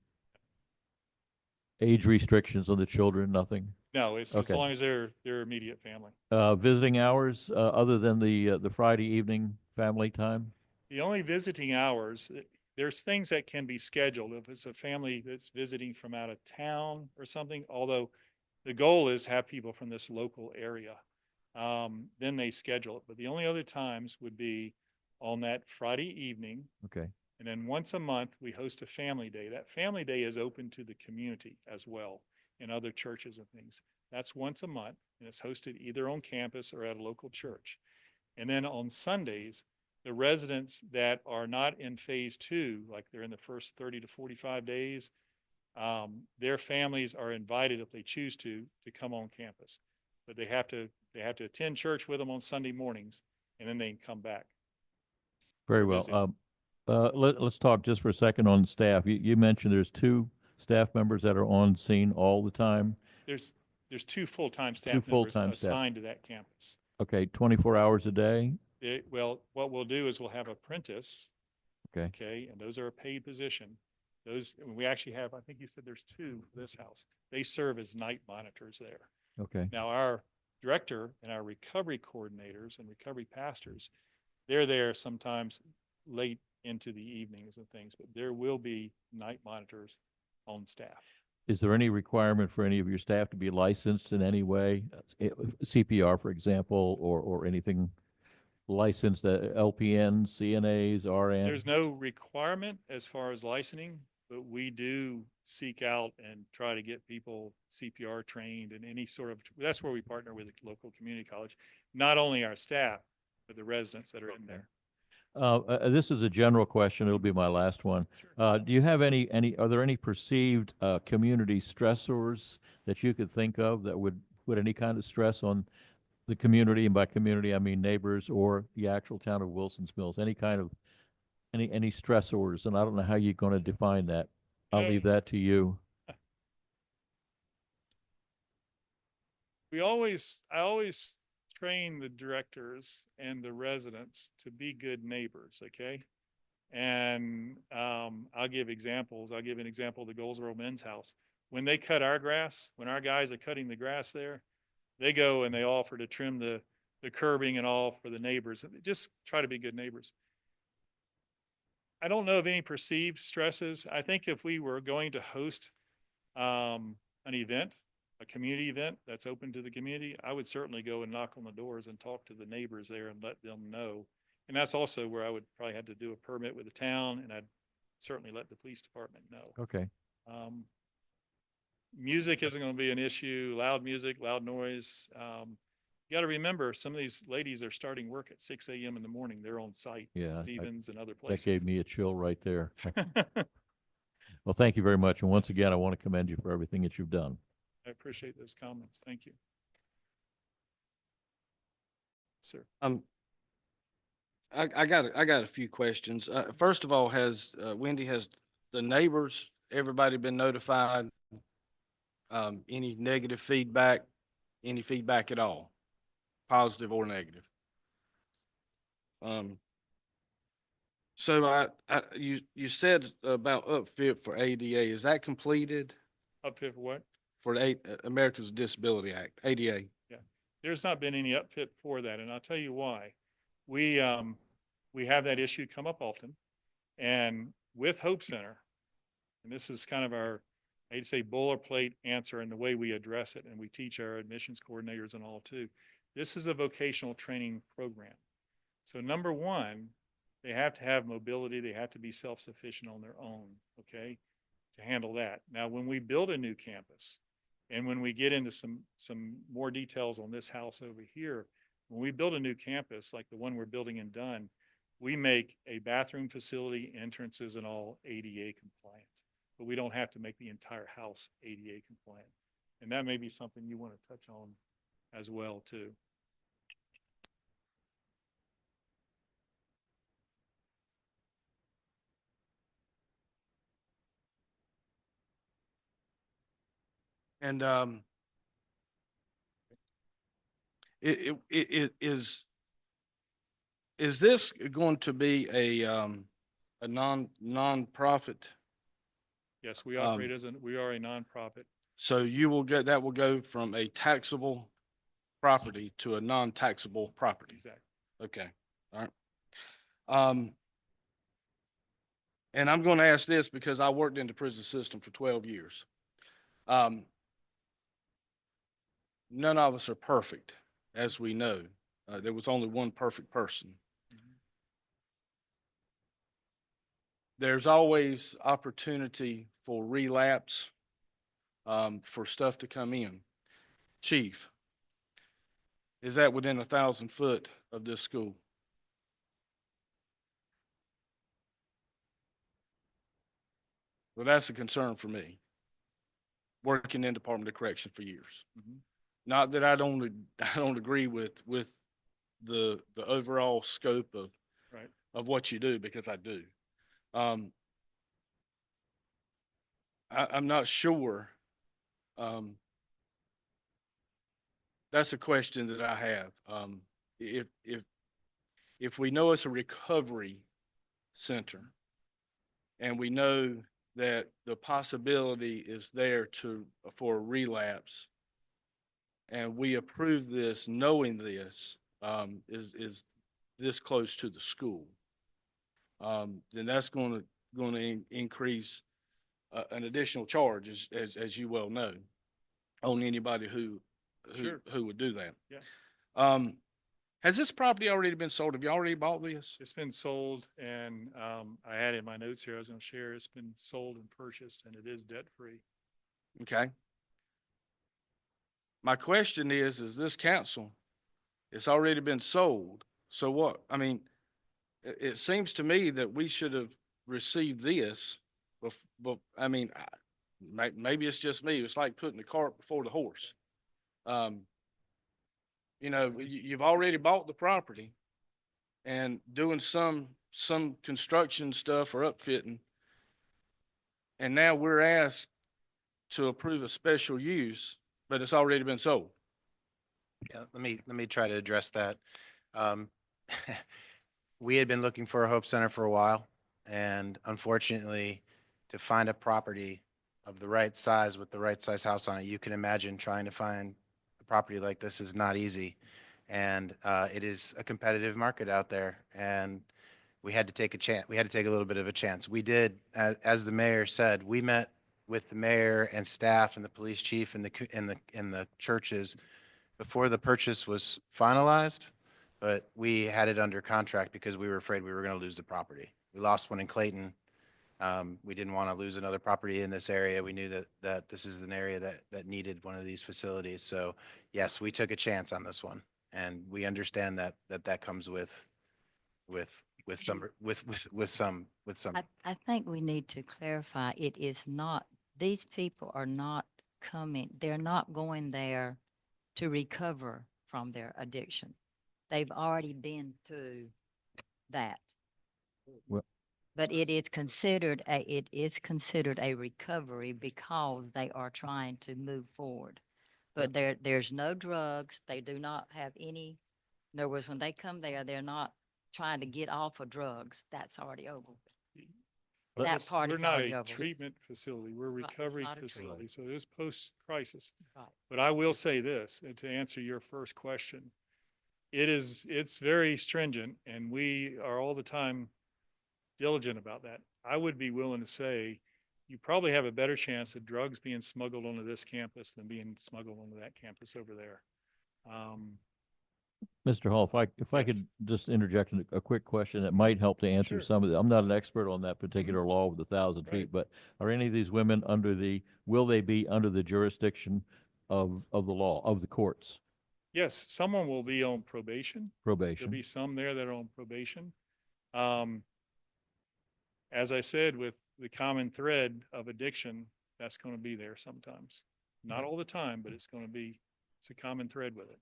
Age restrictions on the children, nothing? No, it's as Okay. long as they're immediate family. Visiting hours, other than the Friday evening family time? The only visiting hours, there's things that can be scheduled if it's a family that's visiting from out of town or something, although the goal is have people from this local area. Then they schedule it. But the only other times would be on that Friday evening. Okay, And then once a month, we host a family day. That family day is open to the community as well in other churches and things. That's once a month, and it's hosted either on campus or at a local church. And then on Sundays, the residents that are not in phase 2, like they're in the first 30 to 45 days, their families are invited, if they choose to come on campus. But they have to attend church with them on Sunday mornings, and then they can come back. very Visit. well. Let's talk just for a second on staff. You mentioned there's 2 staff members that are on scene all the time. There's 2 full-time staff members full-time staff. assigned to that campus. Okay, 24 hours a day? Well, what we'll do is we'll have apprentice. Okay. Okay, and those are a paid position. Those, we actually have, I think you said there's 2 for this house. They serve as night monitors there. Okay, Now, our director and our recovery coordinators and recovery pastors, they're there sometimes late into the evenings and things, but there will be night monitors on staff. is there any requirement for any of your staff to be licensed in any way? CPR, for example, or anything licensed, LPN, CNAs, RN? There's no requirement as far as licensing, but we do seek out and try to get people CPR trained and any sort of, that's where we partner with the local community college, not only our staff, but the residents that are in there. This is a general question. It'll be my last one. Do you have are there any perceived community stressors that you could think of that would put any kind of stress on the community? And by community, I mean neighbors or the actual town of Wilson's Mills, any kind of, any stressors? And I don't know how you're going to define that. I'll leave that to you. I always train the directors and the residents to be good neighbors, okay? And I'll give examples. I'll give an example of the Goldsboro Men's House. When they cut our grass, when our guys are cutting the grass there, they go and they offer to trim the curbing and all for the neighbors. Just try to be good neighbors. I don't know of any perceived stresses. I think if we were going to host an event, a community event that's open to the community, I would certainly go and knock on the doors and talk to the neighbors there and let them know. And that's also where I would probably have to do a permit with the town, and I'd certainly let the police department know. Okay. Music isn't going to be an issue. Loud music, loud noise. You got to remember, some of these ladies are starting work at 6 a.m. in the morning. They're on site, Yeah, Stevens and other that places. gave me a chill right there. Well, thank you very much. And once again, I want to commend you for everything that you've done. I appreciate those comments. Thank you. Sir. I got a few questions. First of all, Wendy, has the neighbors, everybody been notified? Any negative feedback, any feedback at all, positive or negative? So you said about upfit for ADA. Is that completed Upfit for what? for the Americans with Disability Act, ADA? There's not been any upfit for that, and I'll tell you why. We have that issue come up often, and with Hope Center, and this is kind of our, I hate to say boilerplate answer and the way we address it, and we teach our admissions coordinators and all too. This is a vocational training program. So number one, they have to have mobility. They have to be self-sufficient on their own, okay, to handle that. Now, when we build a new campus, and when we get into some more details on this house over here, when we build a new campus like the one we're building in Dunn, we make a bathroom facility, entrances and all ADA compliant, but we don't have to make the entire house ADA compliant. And that may be something you want to touch on as well too. And it is this going to be a non-profit? Yes, we operate as we are a nonprofit. So you will get, that will go from a taxable property to a non-taxable property. Exactly. Okay, all right. And I'm going to ask this because I worked in the prison system for 12 years. None of us are perfect, as we know. There was only one perfect person. There's always opportunity for relapse, for stuff to come in. Chief, is that within 1,000 foot of this school? Well, that's a concern for me, working in Department of Correction for years. Not that I don't agree with the overall scope of Right. of what you do, because I do. I'm not sure. That's a question that I have. If we know it's a recovery center, and we know that the possibility is there for a relapse, and we approve this knowing this is this close to the school, then that's going to increase an additional charge, as you well know, on anybody who Sure. who would do that. Yeah. Has this property already been sold? Have you already bought this? It's been sold, and I had in my notes here, I was going to share, it's been sold and purchased, and it is debt-free. Okay. My question is this council, it's already been sold. So what? I mean, it seems to me that we should have received this I mean, maybe it's just me. It's like putting the cart before the horse. Um, you've already bought the property and doing some construction stuff or upfitting. And now we're asked to approve a special use, but it's already been sold. Yeah, let me try to address that. Um, we had been looking for a Hope Center for a while, and unfortunately, to find a property of the right size with the right size house on it, you can imagine trying to find a property like this is not easy. And it is a competitive market out there, and we had to take a chance. We had to take a little bit of a chance. We did, as the mayor said, we met with the mayor and staff and the police chief and the churches before the purchase was finalized, but we had it under contract because we were afraid we were going to lose the property. We lost one in Clayton. We didn't want to lose another property in this area. We knew that this is an area that needed one of these facilities. So yes, we took a chance on this one, and we understand that comes with some. I think we need to clarify, it is not, these people are not coming, they're not going there to recover from their addiction. They've already been through that. Well- But it is considered a recovery because they are trying to move forward. But there's no drugs, they do not have any, in other words, when they come there, they're not trying to get off of drugs, that's already over. But That part We're is not already a over. treatment facility, we're a Right, it's recovery not a treatment. facility, so it is post-crisis. Right. But I will say this, and to answer your first question, it's very stringent, and we are all the time diligent about that. I would be willing to say, you probably have a better chance of drugs being smuggled onto this campus than being smuggled onto that campus over there. Mr. Hall, if I Yes. could just interject a quick question that might help to answer Sure. some of it. I'm not an expert on that particular law with 1,000 Right. feet, but are any of these women will they be under the jurisdiction of the law, of the courts, Yes, someone will be on probation. There'll probation? be some there that are on probation. As I said, with the common thread of addiction, that's going to be there sometimes. Not all the time, but it's a common thread with it.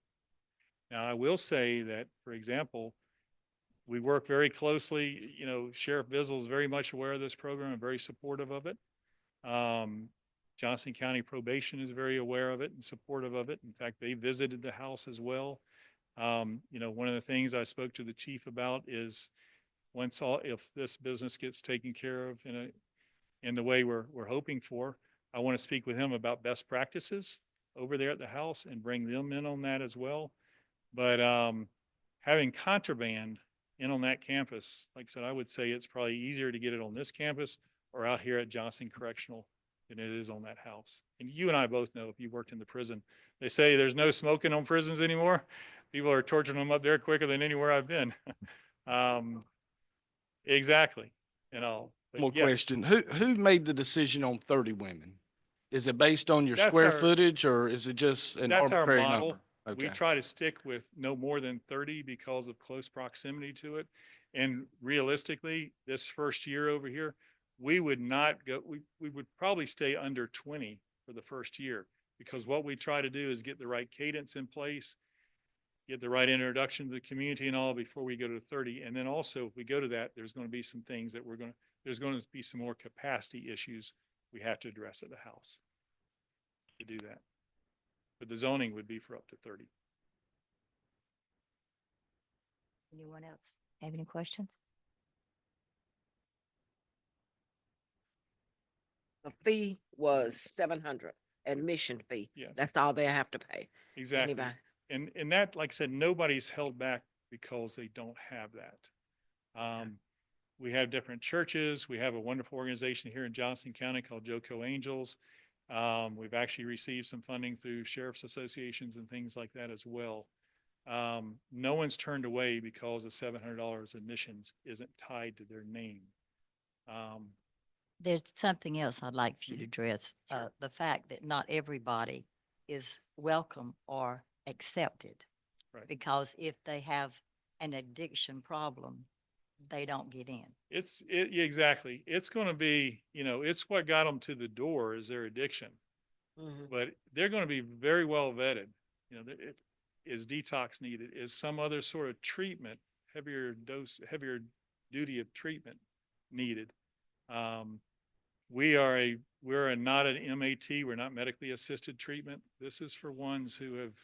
Now, I will say that, for example, we work very closely, Sheriff Bizzle is very much aware of this program and very supportive of it. Johnson County Probation is very aware of it and supportive of it. In fact, they visited the house as well. One of the things I spoke to the chief about is if this business gets taken care of in the way we're hoping for, I want to speak with him about best practices over there at the house and bring them in on that as well. But having contraband in on that campus, like I said, I would say it's probably easier to get it on this campus or out here at Johnson Correctional than it is on that house. And you and I both know, if you worked in the prison, they say there's no smoking on prisons anymore. People are torturing them up there quicker than anywhere I've been. Exactly. But More yes, question. Who made the decision on 30 women? Is it based on your That's square our- footage or is it just an That's our arbitrary model. number? We Okay. try to stick with no more than 30 because of close proximity to it. And realistically, this first year over here, we would not go, we would probably stay under 20 for the first year, because what we try to do is get the right cadence in place, get the right introduction to the community and all before we go to 30. And then also, if we go to that, there's going to be some things that there's going to be some more capacity issues we have to address at the house to do that. But the zoning would be for up to 30. Anyone else have any questions? The fee was 700, admission fee. Yes. That's all they have to pay. Exactly. Anybody. And that, like I said, nobody's held back because they don't have that. We have different churches. We have a wonderful organization here in Johnson County called Joco Angels. We've actually received some funding through sheriff's associations and things like that as well. No one's turned away because the $700 admissions isn't tied to their name. There's something else I'd like for you to address, the fact that not everybody is welcome or accepted. Right. Because if they have an addiction problem, they don't get in. Yeah, exactly. It's going to be, it's what got them to the door is their addiction. Mhm. But they're going to be very well vetted. Is detox needed? Is some other sort of treatment, heavier duty of treatment needed? We're not an MAT. We're not medically assisted treatment. This is for ones who have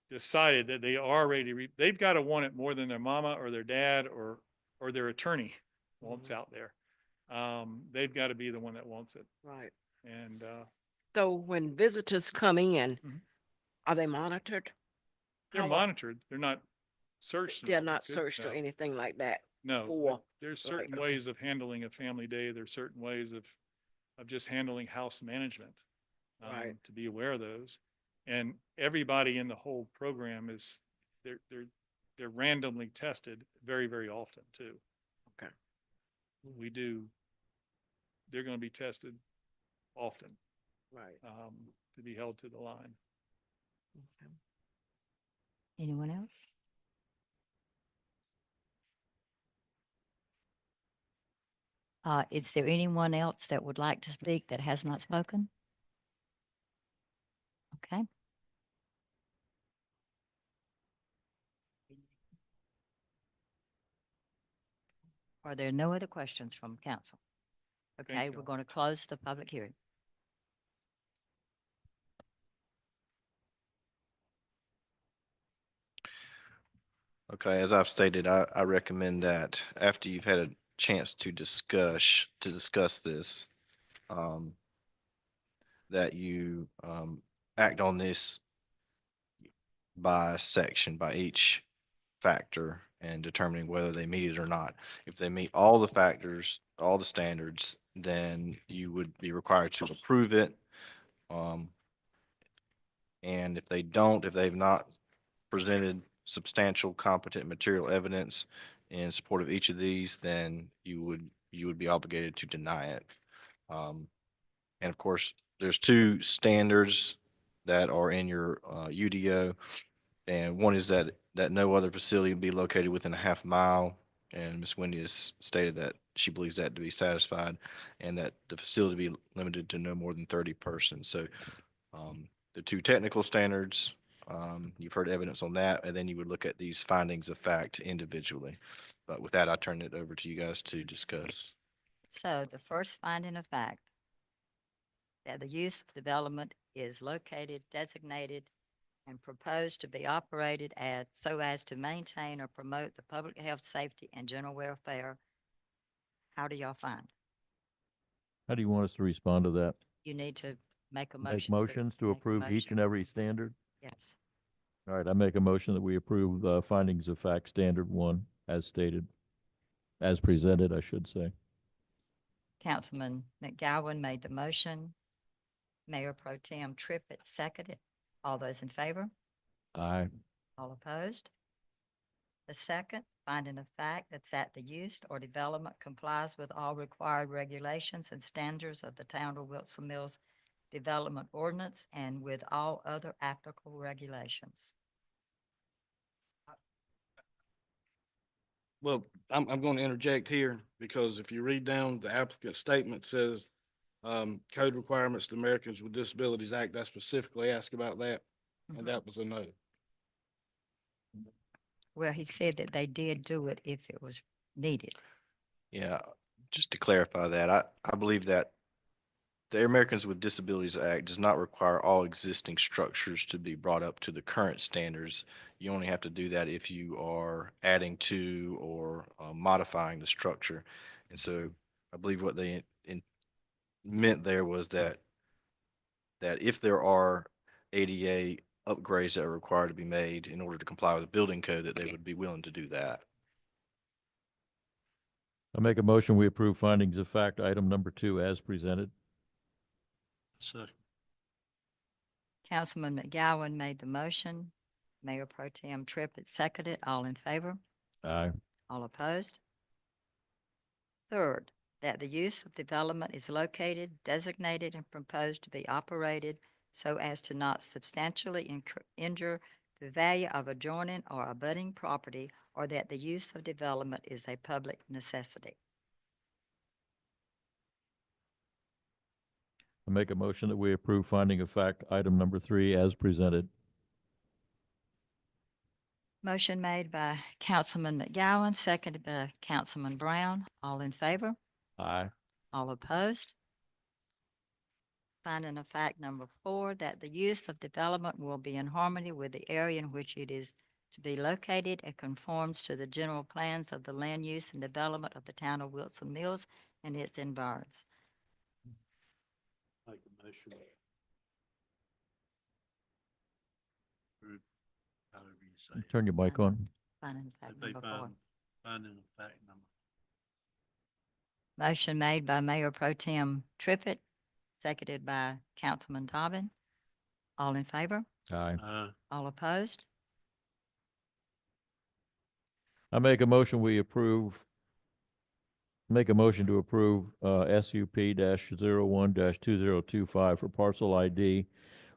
decided that they are ready to they've got to want it more than their mama or their dad or their attorney wants out there. They've got to be the one that wants it. Right. And, So when visitors come in, Mhm. are they monitored? they're How lo- monitored. They're not searched. and They're not searched. searched or No. anything like that? No, For- there's right, certain okay. ways of handling a family day. There's certain ways of just handling house management. Right. To be aware of those. And everybody in the whole program is, they're randomly tested very, very often too. Okay. They're going to be tested often, Right. to be held to the line. Okay. Anyone else? Is there anyone else that would like to speak that has not spoken? Okay. Are there no other questions from council? Okay, you we're all. going to close the public hearing. Okay, as I've stated, I recommend that after you've had a chance to discuss this, that you act on this by section, by each factor, and determining whether they meet it or not. If they meet all the factors, all the standards, then you would be required to approve it. And if they don't, if they've not presented substantial competent material evidence in support of each of these, then you would be obligated to deny it. And of course, there's two standards that are in your UDO. And one is that no other facility be located within a half mile. And Ms. Wendy has stated that she believes that to be satisfied, and that the facility be limited to no more than 30 persons. So the two technical standards, you've heard evidence on that, and then you would look at these findings of fact individually. But with that, I turn it over to you guys to discuss. So the first finding of fact, that the use of development is located, designated, and proposed to be operated so as to maintain or promote the public health, safety, and general welfare. How do y'all find? How do you want us to respond to that? You need to make a motion. Make motions to make a approve each motion. and every standard? Yes. All right, I make a motion that we approve findings of fact standard one as stated, as presented, I should say. Councilman McGowan made the motion. Mayor Pro Tem Trippett seconded. All those in favor? Aye. All opposed? The second, finding of fact that the use or development complies with all required regulations and standards of the Town of Wilson Mills Development Ordinance and with all other applicable regulations. Well, I'm going to interject here because if you read down the applicant statement says, code requirements, the Americans with Disabilities Act, I specifically asked about that, Mhm. and that was a no. Well, he said that they did do it if it was needed. Yeah, just to clarify that, I believe that the Americans with Disabilities Act does not require all existing structures to be brought up to the current standards. You only have to do that if you are adding to or modifying the structure. And so I believe what they meant there was that if there are ADA upgrades that are required to be made in order to comply with the building code, that they would be willing to do that. I make a motion, we approve findings of fact item number 2 as presented. Councilman McGowan made the motion. Mayor Pro Tem Trippett seconded. All in favor? Aye. All opposed? Third, that the use of development is located, designated, and proposed to be operated so as to not substantially injure the value of adjoining or abutting property, or that the use of development is a public necessity. I make a motion that we approve finding of fact item number 3 as presented. Motion made by Councilman McGowan, seconded by Councilman Brown. All in favor? Aye. All opposed? Finding of fact number 4, that the use of development will be in harmony with the area in which it is to be located and conforms to the general plans of the land use and development of the town of Wilson Mills and its environs. Make a motion. Approve, however you say it. Turn your mic on. Finding of fact If they number 4. finding a fact number. Motion made by Mayor Pro Tem Trippett, seconded by Councilman Tobin. All in favor? Aye. All opposed? I make a motion we approve, make a motion to approve, SUP-01-2025 for parcel ID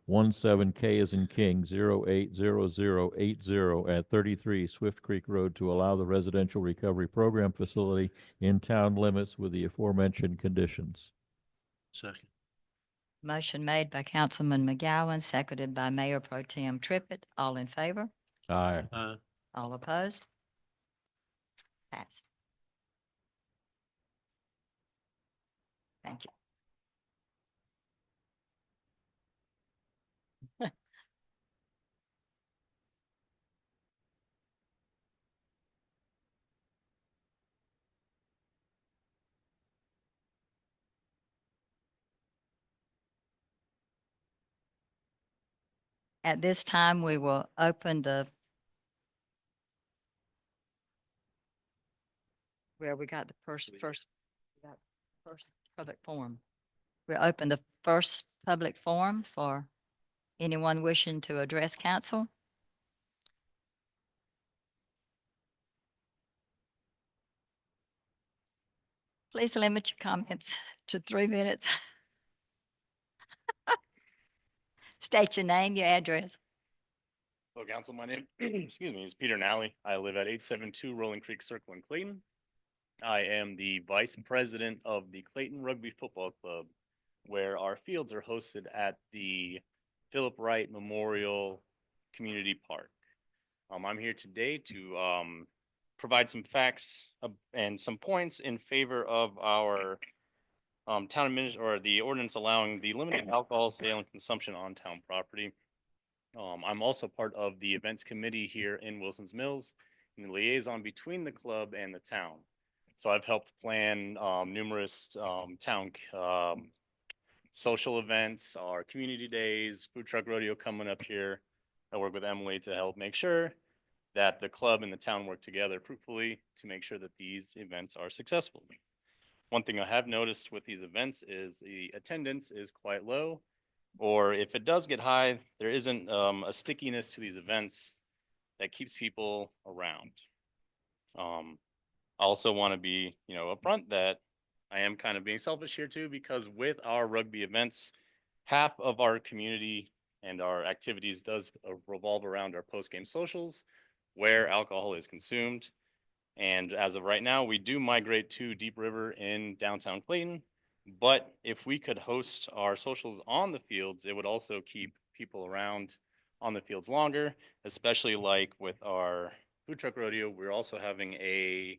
17K as in King 080080 at 33 Swift Creek Road to allow the residential recovery program facility in town limits with the aforementioned conditions. Second. Motion made by Councilman McGowan, seconded by Mayor Pro Tem Trippett. All in favor? Aye. All opposed? Passed. Thank you. At this time, we will open where we got the first public forum. We'll open the first public forum for anyone wishing to address council. Please limit your comments to 3 minutes. State your name, your address. Hello, council. My name, excuse me, is Peter Nally. I live at 872 Rolling Creek Circle in Clayton. I am the vice president of the Clayton Rugby Football Club, where our fields are hosted at the Philip Wright Memorial Community Park. I'm here today to provide some facts and some points in favor of our town administrator, or the ordinance allowing the limited alcohol sale and consumption on town property. I'm also part of the events committee here in Wilson's Mills and the liaison between the club and the town. So I've helped plan numerous town social events, our community days, food truck rodeo coming up here. I work with Emily to help make sure that the club and the town work together fruitfully to make sure that these events are successful. One thing I have noticed with these events is the attendance is quite low, or if it does get high, there isn't a stickiness to these events that keeps people around. I also want to be, upfront that I am kind of being selfish here too, because with our rugby events, half of our community and our activities does revolve around our post-game socials where alcohol is consumed. And as of right now, we do migrate to Deep River in downtown Clayton. But if we could host our socials on the fields, it would also keep people around on the fields longer, especially like with our food truck rodeo. We're also having a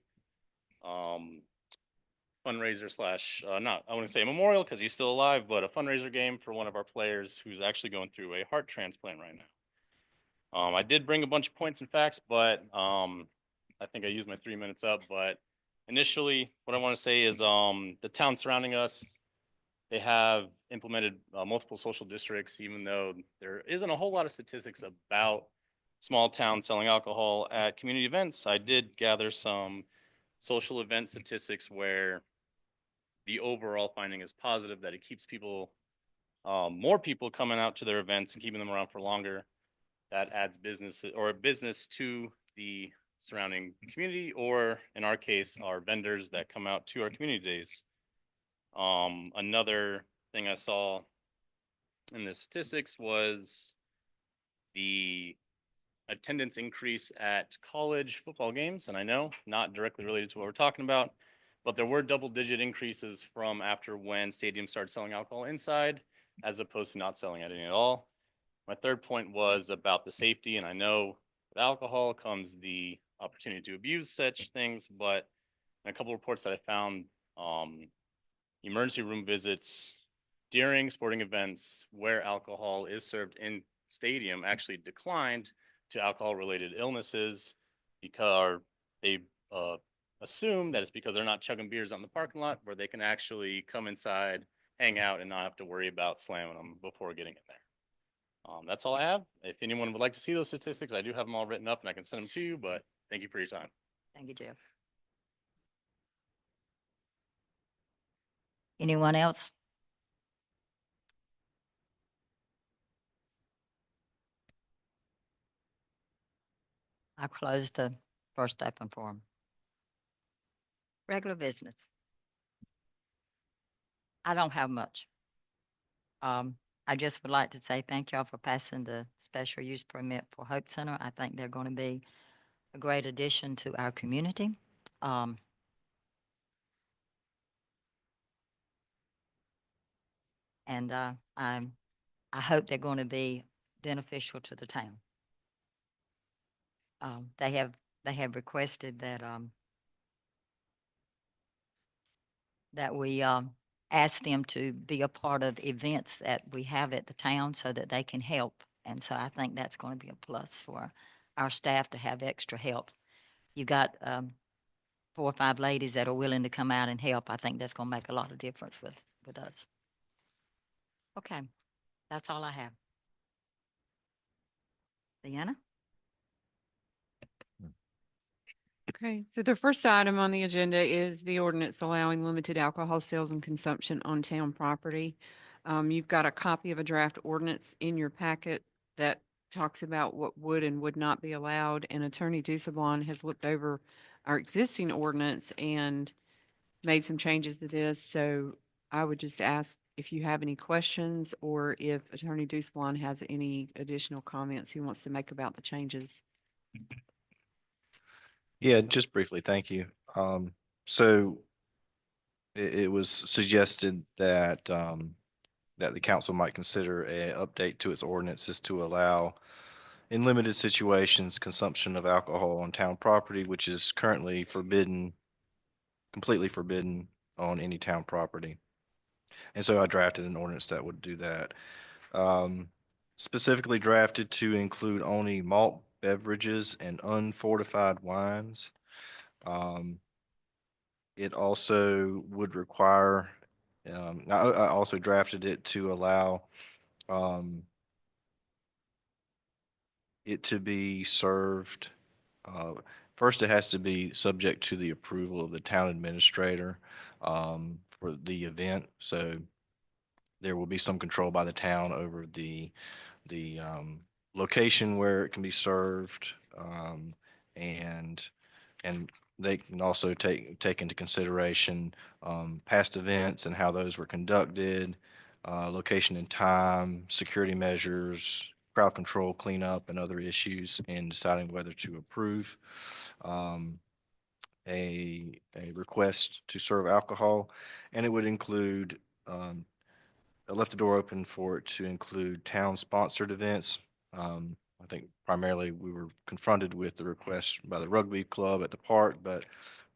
fundraiser slash, not, I wouldn't say a memorial because he's still alive, but a fundraiser game for one of our players who's actually going through a heart transplant right now. I did bring a bunch of points and facts, but I think I used my 3 minutes up. But initially, what I want to say is the town surrounding us, they have implemented multiple social districts, even though there isn't a whole lot of statistics about small towns selling alcohol at community events. I did gather some social event statistics where the overall finding is positive, that it keeps people, more people coming out to their events and keeping them around for longer. That adds business to the surrounding community, or in our case, our vendors that come out to our community days. Another thing I saw in the statistics was the attendance increase at college football games, and I know not directly related to what we're talking about, but there were double-digit increases from after when stadiums started selling alcohol inside, as opposed to not selling it any at all. My third point was about the safety, and I know with alcohol comes the opportunity to abuse such things, but in a couple reports that I found, emergency room visits during sporting events where alcohol is served in stadium actually declined to alcohol-related illnesses because they assume that it's because they're not chugging beers on the parking lot where they can actually come inside, hang out, and not have to worry about slamming them before getting in there. That's all I have. If anyone would like to see those statistics, I do have them all written up and I can send them to you, but thank you for your time. Thank you, Jeff. Anyone else? I closed the first open forum. Regular business. I don't have much. I just would like to say thank y'all for passing the special use permit for Hope Center. I think they're going to be a great addition to our community. And I hope they're going to be beneficial to the town. They have requested that that we ask them to be a part of events that we have at the town so that they can help. And so I think that's going to be a plus for our staff to have extra help. You got 4 or 5 ladies that are willing to come out and help. I think that's going to make a lot of difference with us. Okay, that's all I have. Deanna? Okay, so the first item on the agenda is the ordinance allowing limited alcohol sales and consumption on town property. You've got a copy of a draft ordinance in your packet that talks about what would and would not be allowed, and Attorney Dussablon has looked over our existing ordinance and made some changes to this. So I would just ask if you have any questions or if Attorney Dussablon has any additional comments he wants to make about the changes. Yeah, just briefly, thank you. So it was suggested that, that the council might consider a update to its ordinances to allow in limited situations, consumption of alcohol on town property, which is currently forbidden, completely forbidden on any town property. And so I drafted an ordinance that would do that. Specifically drafted to include only malt beverages and unfortified wines. It also would require, I also drafted it to allow it to be served. First, it has to be subject to the approval of the town administrator for the event. So there will be some control by the town over the location where it can be served, and they can also take into consideration past events and how those were conducted, location and time, security measures, crowd control, cleanup, and other issues in deciding whether to approve a request to serve alcohol. And it would include, I left the door open for it to include town-sponsored events. I think primarily we were confronted with the request by the rugby club at the park, but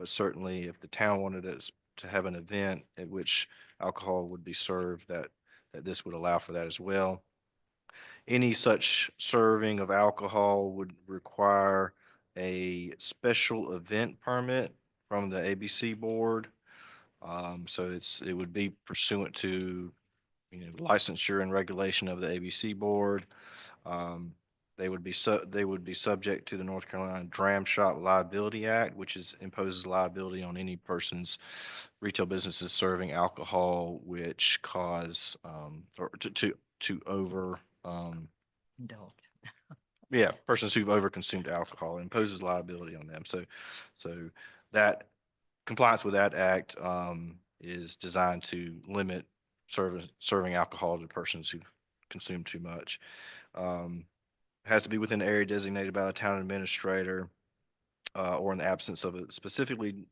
certainly if the town wanted us to have an event at which alcohol would be served, that this would allow for that as well. Any such serving of alcohol would require a special event permit from the ABC board. So it would be pursuant to, licensure and regulation of the ABC board. They would be subject to the North Carolina Dram Shop Liability Act, which imposes liability on any person's retail businesses serving alcohol which cause or to over Indulge. yeah, persons who've overconsumed alcohol, imposes liability on them. So that compliance with that act is designed to limit serving alcohol to persons who've consumed too much. has to be within the area designated by the town administrator, or in the absence of a specifically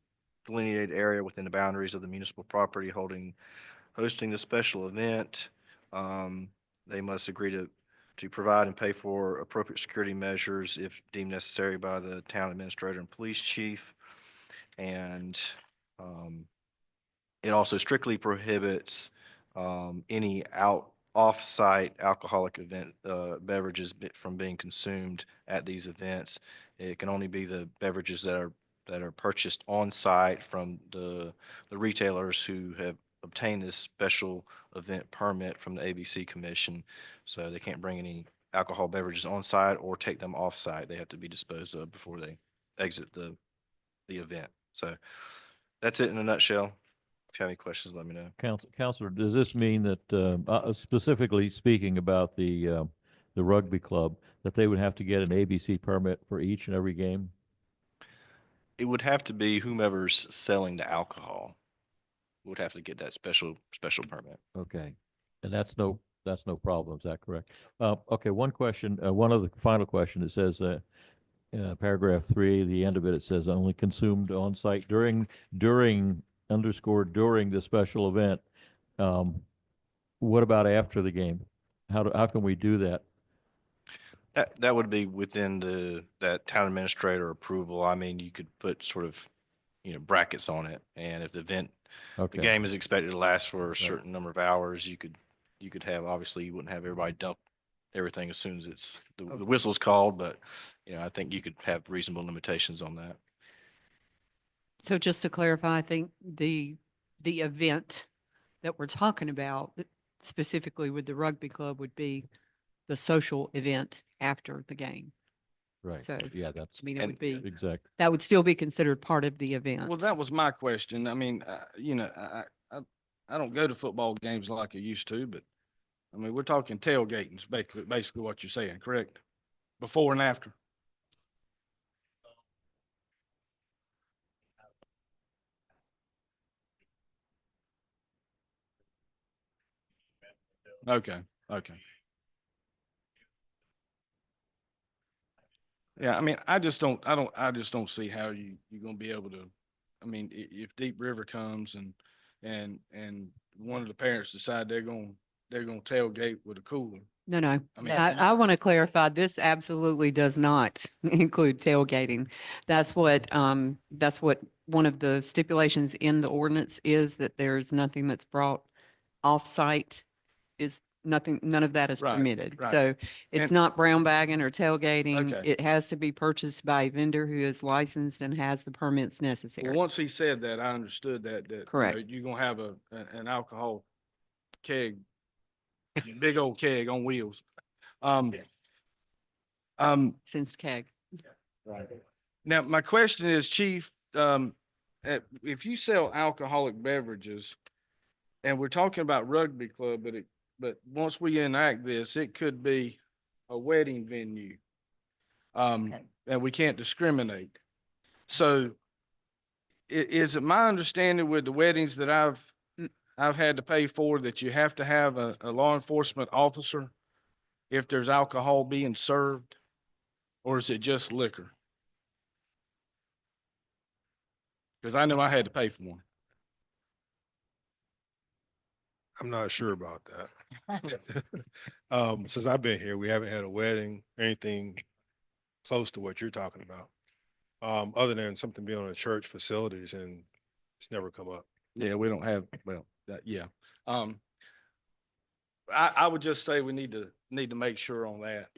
delineated area within the boundaries of the municipal property hosting the special event. They must agree to provide and pay for appropriate security measures if deemed necessary by the town administrator and police chief. And it also strictly prohibits any off-site alcoholic event beverages from being consumed at these events. It can only be the beverages that are purchased on site from the retailers who have obtained this special event permit from the ABC Commission. So they can't bring any alcohol beverages on site or take them off site. They have to be disposed of before they exit the event. So that's it in a nutshell. If you have any questions, let me know. Counselor, does this mean that, specifically speaking about the rugby club, that they would have to get an ABC permit for each and every game? It would have to be whomever's selling the alcohol would have to get that special permit. Okay, and that's no problem, is that correct? Okay, one question, one other final question. It says, paragraph 3, the end of it, it says only consumed on site during the special event. What about after the game? How can we do that? That would be within that town administrator approval. I mean, you could put sort of, brackets on it. And if the Okay. game is expected to last for a certain number of hours, you could have, obviously you wouldn't have everybody dump everything as soon as the whistle's called, but, I think you could have reasonable limitations on that. So just to clarify, I think the event that we're talking about specifically with the rugby club would be the social event after the game. Right. So, Yeah, I mean, it would be, exactly. that would still be considered part of the event. Well, that was my question. I mean, I don't go to football games like I used to, but I mean, we're talking tailgating, is basically what you're saying, correct? Before and after. Okay, okay. Yeah, I mean, I just don't see how you're gonna be able to, I mean, if Deep River comes and one of the parents decide they're gonna tailgate with a cooler. No, no. I mean, I want to clarify, this absolutely does not include tailgating. That's what one of the stipulations in the ordinance is, that there's nothing that's brought off-site, is nothing, none of that is Right, permitted. right. So it's And- not brown bagging or tailgating. Okay. It has to be purchased by a vendor who is licensed and has the permits well, necessary. once he said that, I understood that. Correct. You're gonna have an alcohol keg, big old keg on wheels. Since keg. Right. Now, my question is, Chief, if you sell alcoholic beverages, and we're talking about rugby club, but once we enact this, it could be a wedding venue. Okay. And we can't discriminate. So is it my understanding with the weddings that I've had to pay for, that you have to have a law enforcement officer if there's alcohol being served? Or is it just liquor? Because I know I had to pay for one. I'm not sure about that. Since I've been here, we haven't had a wedding, anything close to what you're talking about. Other than something being on a church facilities, and it's never come up. Yeah, we don't have, well, yeah. I would just say we need to make sure on that.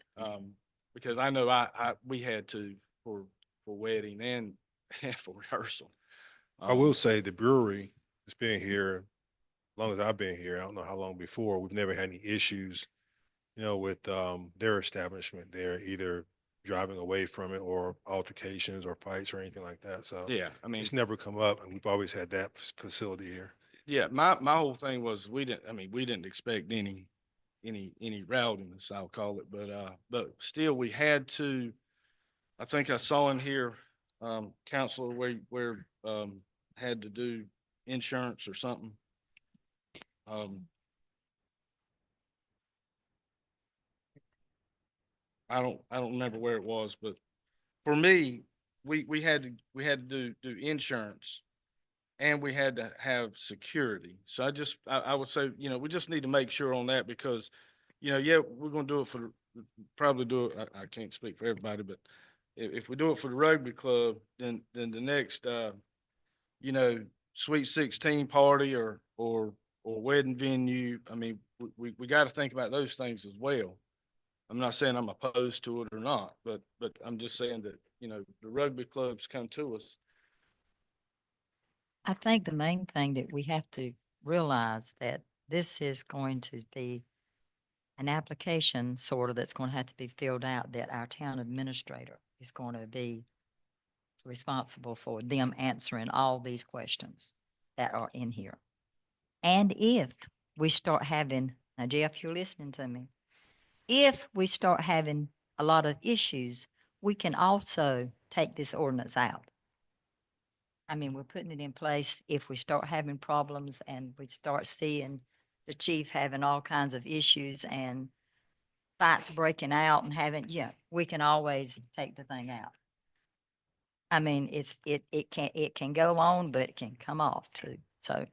Because I know we had to for wedding and for rehearsal. I will say the brewery has been here, as long as I've been here, I don't know how long before, we've never had any issues, with their establishment there, either driving away from it or altercations or fights or anything like that. So Yeah, I mean, it's never come up, and we've always had that facility here. yeah, my whole thing was we didn't expect any rowdiness, I'll call it, but still we had to, I think I saw in here, Counselor, where had to do insurance or something. I don't remember where it was, but for me, we had to do insurance and we had to have security. So I would say, you know, we just need to make sure on that because, you know, yeah, we're gonna do it for, probably do it, I can't speak for everybody, but if we do it for the rugby club, then the next, you know, Sweet 16 party or wedding venue, I mean, we got to think about those things as well. I'm not saying I'm opposed to it or not, but I'm just saying that, you know, the rugby clubs come to us. I think the main thing that we have to realize that this is going to be an application sort of that's going to have to be filled out that our town administrator is going to be responsible for them answering all these questions that are in here. And if we start having, now Jeff, you're listening to me. If we start having a lot of issues, we can also take this ordinance out. I mean, we're putting it in place if we start having problems and we start seeing the chief having all kinds of issues and fights breaking out and having, yeah, we can always take the thing out. I mean, it can go on, but it can come off too. So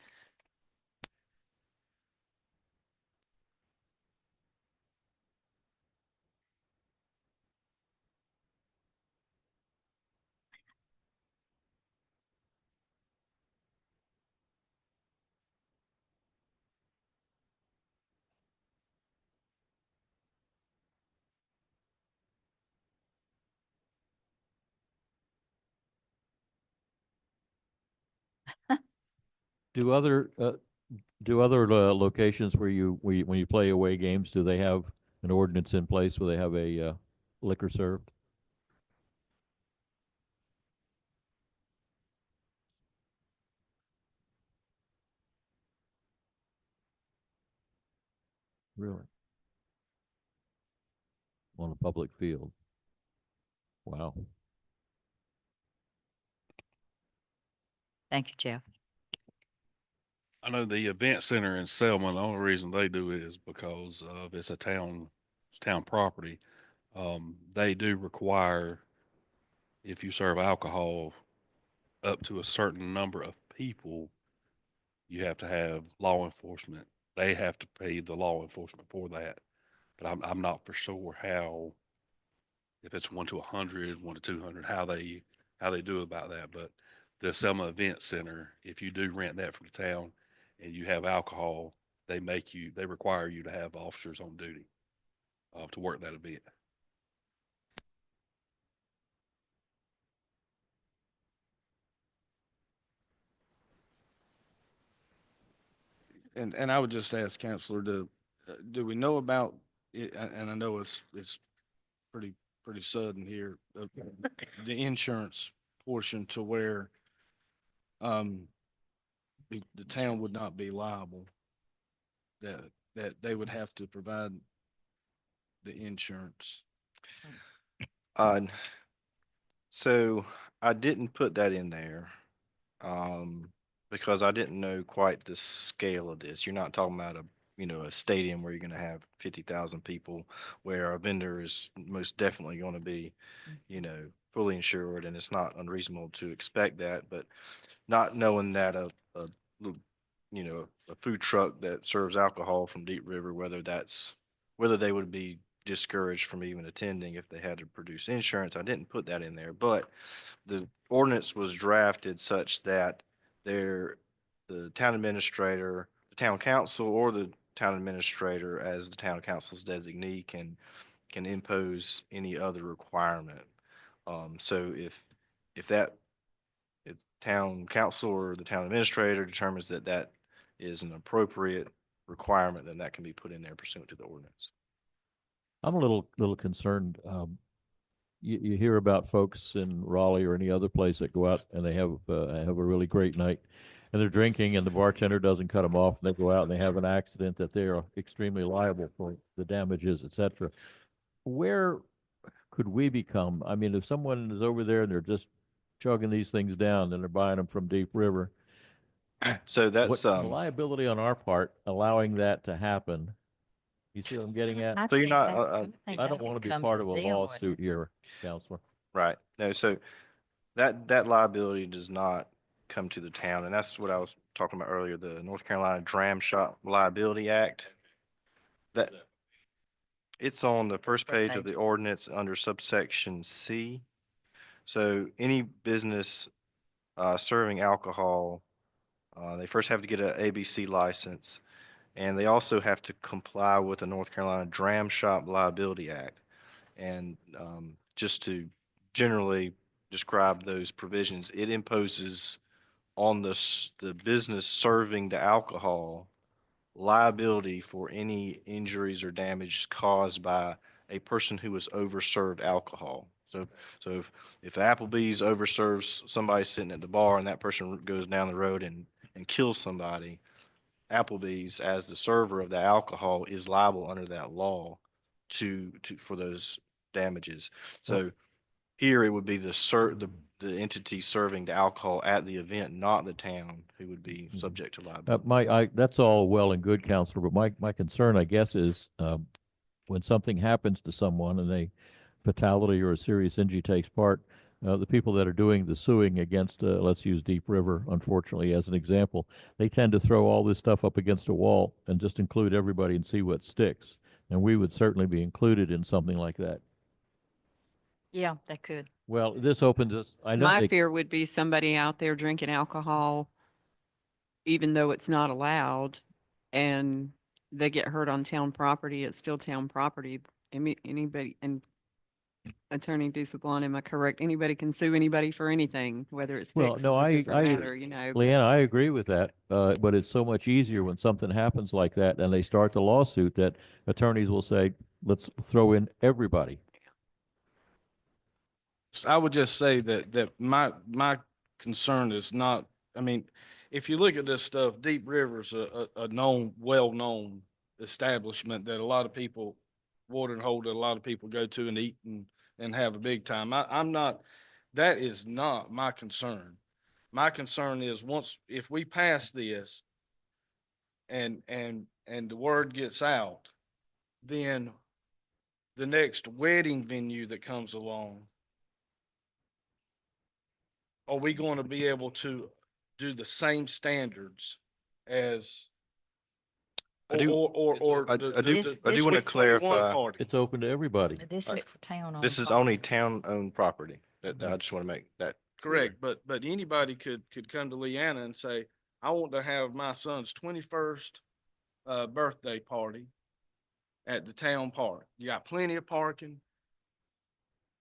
Do other locations where when you play away games, do they have an ordinance in place where they have a liquor served? Really? On a public field? Wow. thank you, Jeff. I know the event center in Selma, the only reason they do it is because of it's a town property. They do require, if you serve alcohol up to a certain number of people, you have to have law enforcement. They have to pay the law enforcement for that. But I'm not for sure how, if it's 1 to 100, 1 to 200, how they do about that. But the Selma Event Center, if you do rent that from the town and you have alcohol, they require you to have officers on duty to work that event. And I would just ask Counselor, do we know about it? And I know it's pretty sudden here, of the insurance portion to where the town would not be liable, that they would have to provide the insurance. So I didn't put that in there, because I didn't know quite the scale of this. You're not talking about a stadium where you're gonna have 50,000 people, where a vendor is most definitely gonna be, fully insured, and it's not unreasonable to expect that, but not knowing that a food truck that serves alcohol from Deep River, whether they would be discouraged from even attending if they had to produce insurance. I didn't put that in there, but the ordinance was drafted such that the town administrator, the town council, or the town administrator as the town council's designee can impose any other requirement. So if town council or the town administrator determines that that is an appropriate requirement, then that can be put in there pursuant to the ordinance. I'm a little concerned. You hear about folks in Raleigh or any other place that go out and they have a really great night, and they're drinking, and the bartender doesn't cut them off, and they go out and they have an accident that they are extremely liable for the damages, et cetera. Where could we become? I mean, if someone is over there and they're just chugging these things down, and they're buying them from Deep River, So that's what's the liability on our part allowing that to happen? You see what I'm getting at? So you're not, think I that don't want would to be come part to of a them, wouldn't lawsuit it? here, Counselor. right, no, so that liability does not come to the town, and that's what I was talking about earlier, the North Carolina Dram Shop Liability Act. That, it's on the first First page of page. the ordinance under subsection C. So any business serving alcohol, they first have to get a ABC license, and they also have to comply with the North Carolina Dram Shop Liability Act. And just to generally describe those provisions, it imposes on the business serving the alcohol liability for any injuries or damage caused by a person who has overserved alcohol. So if Applebee's overserves somebody sitting at the bar and that person goes down the road and kills somebody, Applebee's, as the server of the alcohol, is liable under that law for those damages. So here it would be the entity serving the alcohol at the event, not the town, who would be subject to liability. That's all well and good, Counselor, but my concern, I guess, is, when something happens to someone and a fatality or a serious injury takes part, the people that are doing the suing against, let's use Deep River, unfortunately, as an example, they tend to throw all this stuff up against a wall and just include everybody and see what sticks. And we would certainly be included in something like that. Yeah, they could. Well, this opens us, I know My they, fear would be somebody out there drinking alcohol, even though it's not allowed, and they get hurt on town property, it's still town property. Anybody, and Attorney DeSablon, am I correct? Anybody can sue anybody for anything, whether it's Well, fixed, no, it's a I- different I- matter, you know. Leanna, I agree with that, but it's so much easier when something happens like that and they start the lawsuit that attorneys will say, let's throw in everybody. I would just say that my concern is not, I mean, if you look at this stuff, Deep River's a known, well-known establishment that a lot of people, Watering Hole, that a lot of people go to and eat and have a big time. I'm not, that is not my concern. My concern is if we pass this and the word gets out, then the next wedding venue that comes along, are we going to be able to do the same standards as? I do- Or I the- I do, the- I do the want to 21 clarify, party? It's open to everybody. This Right. is for town. this is only town-owned property. I just want to make that Correct, but anybody could come to Leanna and say, I want to have my son's 21st birthday party at the town park. You got plenty of parking.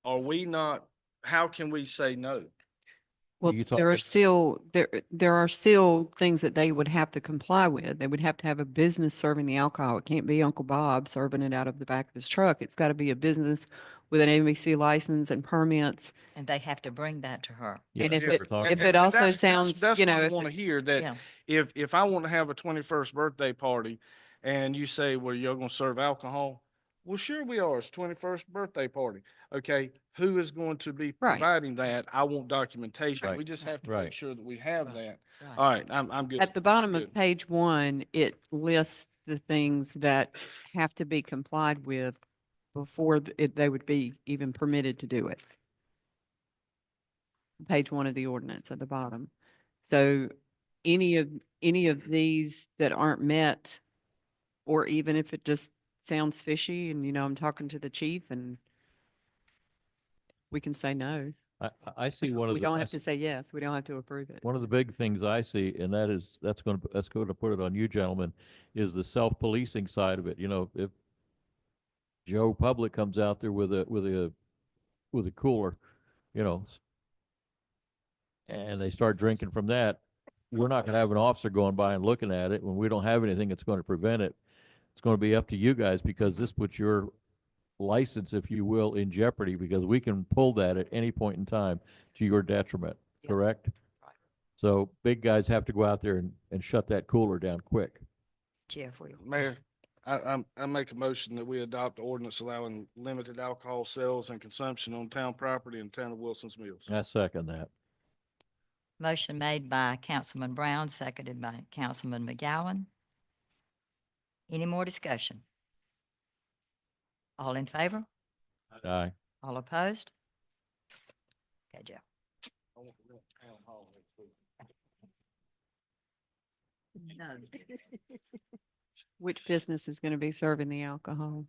Are we not, how can we say no? Well, You there are talking- still, there are still things that they would have to comply with. They would have to have a business serving the alcohol. It can't be Uncle Bob serving it out of the back of his truck. It's got to be a business with an ABC license and permits. And they have to bring that to her. Yeah, And that's if what it, we're talking if about. it also that's- sounds, That's you what know, I if want to hear, Yeah. that if I want to have a 21st birthday party and you say, well, you're going to serve alcohol, well, sure we are. It's 21st birthday party. Okay, who is going to be Right. providing that? I want documentation. Right. We just have to Right. make sure that we have Right. that. Right. All right, I'm good. At the bottom of Good. page 1, it lists the things that have to be complied with before they would be even permitted to do it. Page 1 of the ordinance at the bottom. So any of these that aren't met, or even if it just sounds fishy and, you know, I'm talking to the chief and we can say no. I see one of We the. don't I have to s- say yes. We don't have to approve it. One of the big things I see, and that's going to put it on you gentlemen, is the self-policing side of it. You know, if Joe Public comes out there with a cooler, you know, and they start drinking from that, we're not going to have an officer going by and looking at it when we don't have anything that's going to prevent it. It's going to be up to you guys, because this puts your license, if you will, in jeopardy, because we can pull that at any point in time to your detriment, Yeah. correct? Right. So big guys have to go out there and shut that cooler down quick. Jeff, we. Mayor, I make a motion that we adopt the ordinance allowing limited alcohol sales and consumption on town property in town of Wilson's Mills. I second that. Motion made by Councilman Brown, seconded by Councilman McGowan. Any more discussion? All in favor? Aye. All opposed? Okay, Jeff. No. Which business is going to be serving the alcohol?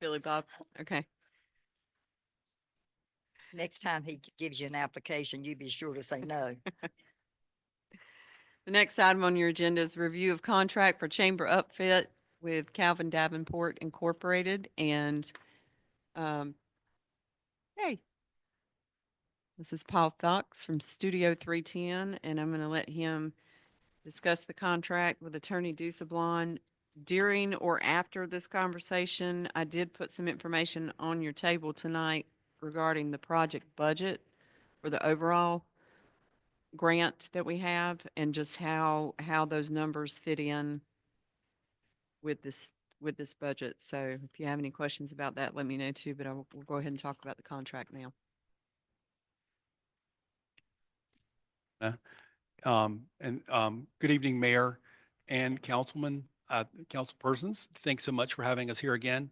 Billy Bob. Okay. Next time he gives you an application, you be sure to say no. The next item on your agenda is review of contract for chamber upfit with Calvin Davenport Incorporated and, hey, this is Paul Fox from Studio 310, and I'm going to let him discuss the contract with Attorney Dusablon. During or after this conversation, I did put some information on your table tonight regarding the project budget for the overall grant that we have and just how those numbers fit in with this budget. So if you have any questions about that, let me know too, but we'll go ahead and talk about the contract now. Good evening, Mayor and Councilman, councilpersons. Thanks so much for having us here again.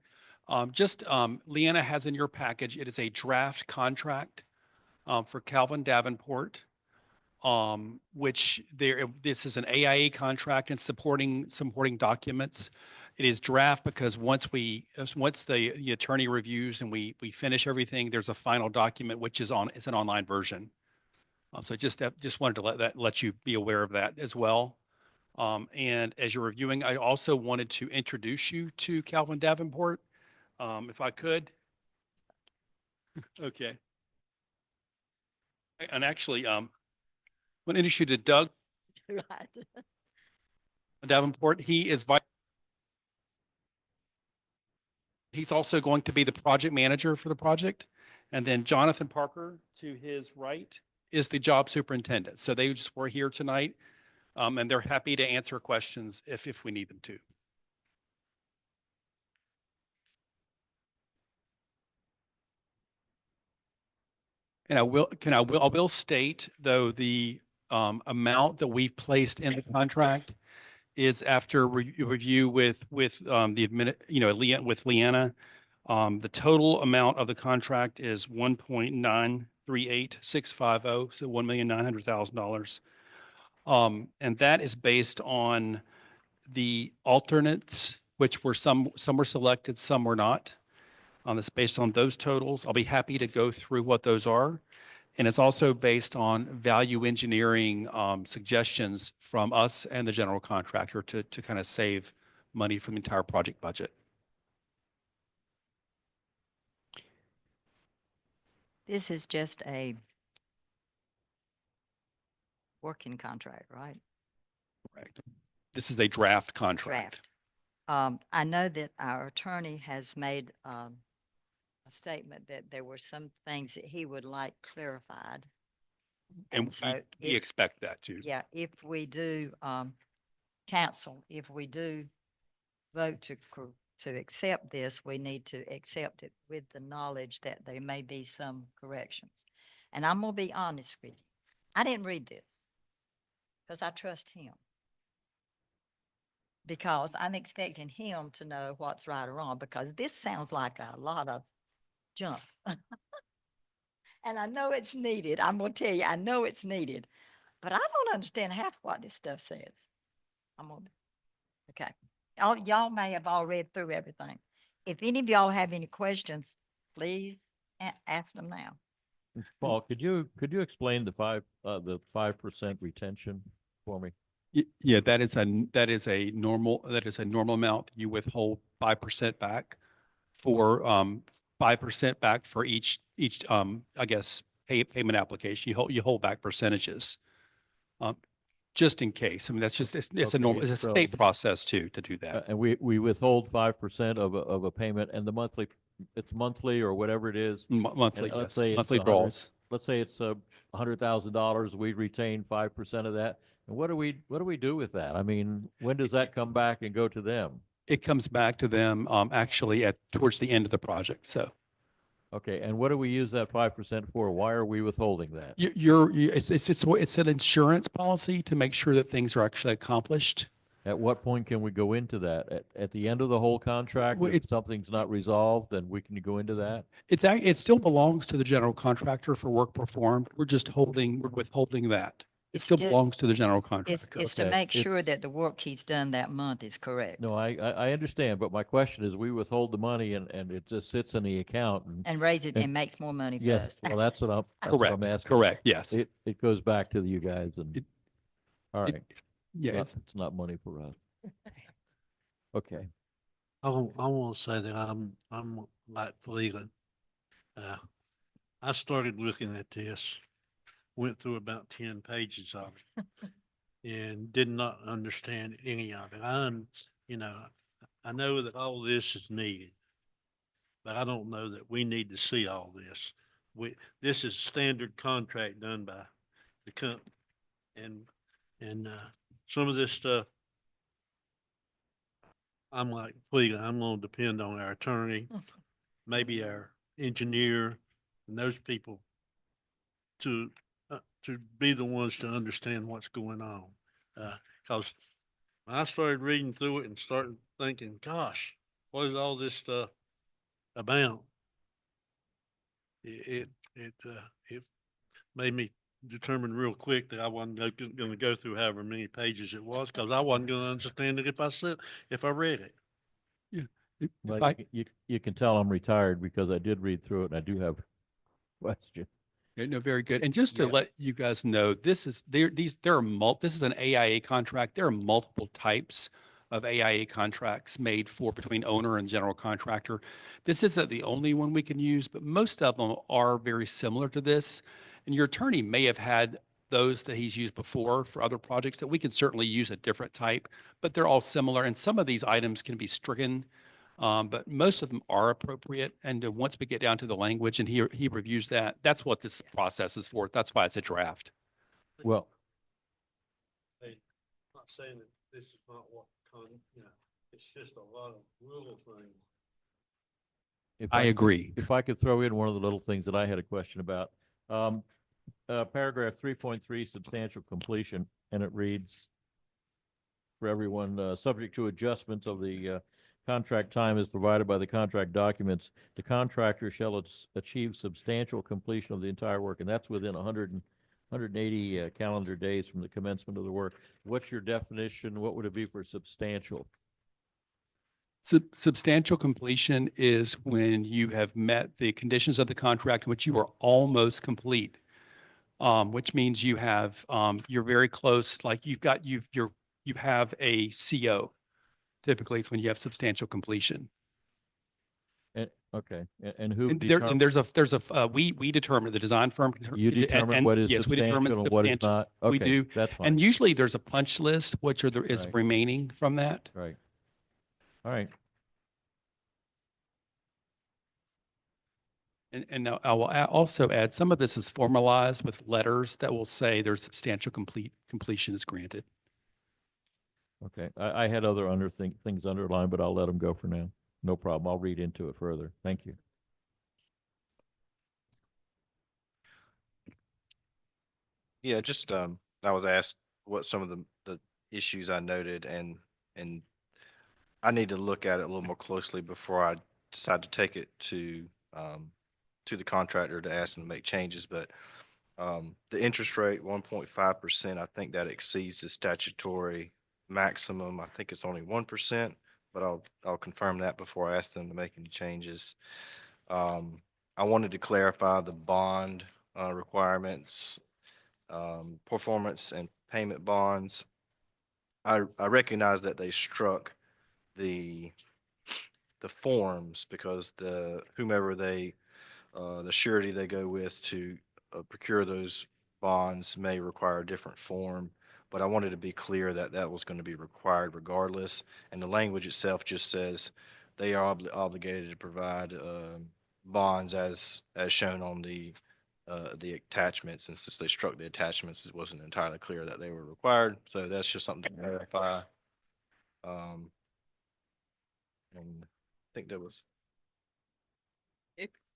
Leanna has in your package, it is a draft contract for Calvin Davenport, this is an AIA contract and supporting documents. It is draft because once the attorney reviews and we finish everything, there's a final document, which it's an online version. So just wanted to let you be aware of that as well. And as you're reviewing, I also wanted to introduce you to Calvin Davenport, if I could. Okay. And actually, I'm going to introduce you to Doug Right. Davenport. He's also going to be the project manager for the project. And then Jonathan Parker, to his right, is the job superintendent. So they just were here tonight, and they're happy to answer questions if we need them to. And I will state, though, the amount that we've placed in the contract is after review with with Leanna. The total amount of the contract is $1,938,650, so $1,900,000. And that is based on the alternates, which were some were selected, some were not. It's based on those totals. I'll be happy to go through what those are. And it's also based on value engineering suggestions from us and the general contractor to kind of save money from the entire project budget. This is just a working contract, right? Correct. This is a draft contract. I know that our attorney has made a statement that there were some things that he would like clarified. And so we if- expect that too. Yeah, if we do, council, if we do vote to accept this, we need to accept it with the knowledge that there may be some corrections. And I'm gonna be honest with you. I didn't read this because I trust him. Because I'm expecting him to know what's right or wrong, because this sounds like a lot of junk. And I know it's needed. I'm gonna tell you, I know it's needed, but I don't understand half what this stuff says. Okay. Y'all may have all read through everything. If any of y'all have any questions, please ask them now. Paul, could you explain the 5% retention for me? Yeah, that is a normal amount. You withhold 5% back for 5% back for each I guess payment application. You hold back percentages. Just in case. I mean, that's it's a normal, it's a so- state process too, to do that. And we withhold 5% of a payment, and it's monthly or whatever it is. Monthly, And let's yes, say it's monthly 100 draws. Let's say it's $100,000, we retain 5% of that. And what do we do with that? I mean, when does that come back and go to them? It comes back to them, actually towards the end of the project. So Okay, and what do we use that 5% for? Why are we withholding that? it's an insurance policy to make sure that things are actually accomplished. At what point can we go into that? At the end of the whole contract, Well, if something's not resolved, then we can go into that? It still belongs to the general contractor for work performed. We're withholding that. It It's still ju- belongs to the general It's, contractor. it's to Okay, make sure it's- that the work he's done that month is correct No, I understand, but my question is, we withhold the money and it just sits in the account and. and raise it and- and makes more money for Yes, us. well, that's what I'm Correct, asking. correct, yes. It goes back to you guys and, It- all It- right, Yeah, it's not money for us. Okay, I want to say that I'm like Leland. I started looking at this, went through about 10 pages of it and did not understand any of it. You know, I know that all this is needed, but I don't know that we need to see all this. This is standard contract done by the company. And some of this stuff, I'm like, please, I'm gonna depend on our attorney, maybe our engineer, and those people to be the ones to understand what's going on. Cause when I started reading through it and started thinking, gosh, what is all this stuff about? It made me determine real quick that I wasn't gonna go through however many pages it was, cause I wasn't gonna understand it if I read it. If well, I- you can tell I'm retired because I did read through it and I do have questions. Yeah, no, very good. And just to Yeah. let you guys know, this is an AIA contract. There are multiple types of AIA contracts made for between owner and general contractor. This isn't the only one we can use, but most of them are very similar to this. And your attorney may have had those that he's used before for other projects that we could certainly use a different type, but they're all similar. And some of these items can be stricken. But most of them are appropriate. And once we get down to the language and he reviews that, that's what this process is for. That's why it's a draft. Well, Hey, not saying that this is not what, it's just a lot of little things. if I could- agree. If I could throw in one of the little things that I had a question about. Paragraph 3.3, substantial completion, and it reads for everyone, subject to adjustments of the contract time as provided by the contract documents, the contractor shall achieve substantial completion of the entire work, and that's within 180 calendar days from the commencement of the work. What's your definition? What would it be for substantial? Substantial completion is when you have met the conditions of the contract in which you are almost complete. Which means you have, you're very close, like you have a CO. Typically, it's when you have substantial completion. Okay, and who And we determine, the design firm. You determine what is yes, we determine substantial and what is substantial. not? We Okay, do. that's fine. And usually there's a punch list, which is Right. remaining from that. Right. All right. And now I will also add, some of this is formalized with letters that will say there's substantial completion is granted. Okay, I had other things underlined, but I'll let them go for now. No problem. I'll read into it further. Thank you. Yeah, just, I was asked what some of the issues I noted and I need to look at it a little more closely before I decide to take it to the contractor to ask them to make changes, but the interest rate, 1.5%, I think that exceeds the statutory maximum. I think it's only 1%, but I'll confirm that before I ask them to make any changes. I wanted to clarify the bond requirements, performance and payment bonds. I recognize that they struck the forms because whomever the surety they go with to procure those bonds may require a different form, but I wanted to be clear that that was going to be required regardless. And the language itself just says they are obligated to provide bonds as shown on the attachments. And since they struck the attachments, it wasn't entirely clear that they were required. So that's just something to verify. And I think that was.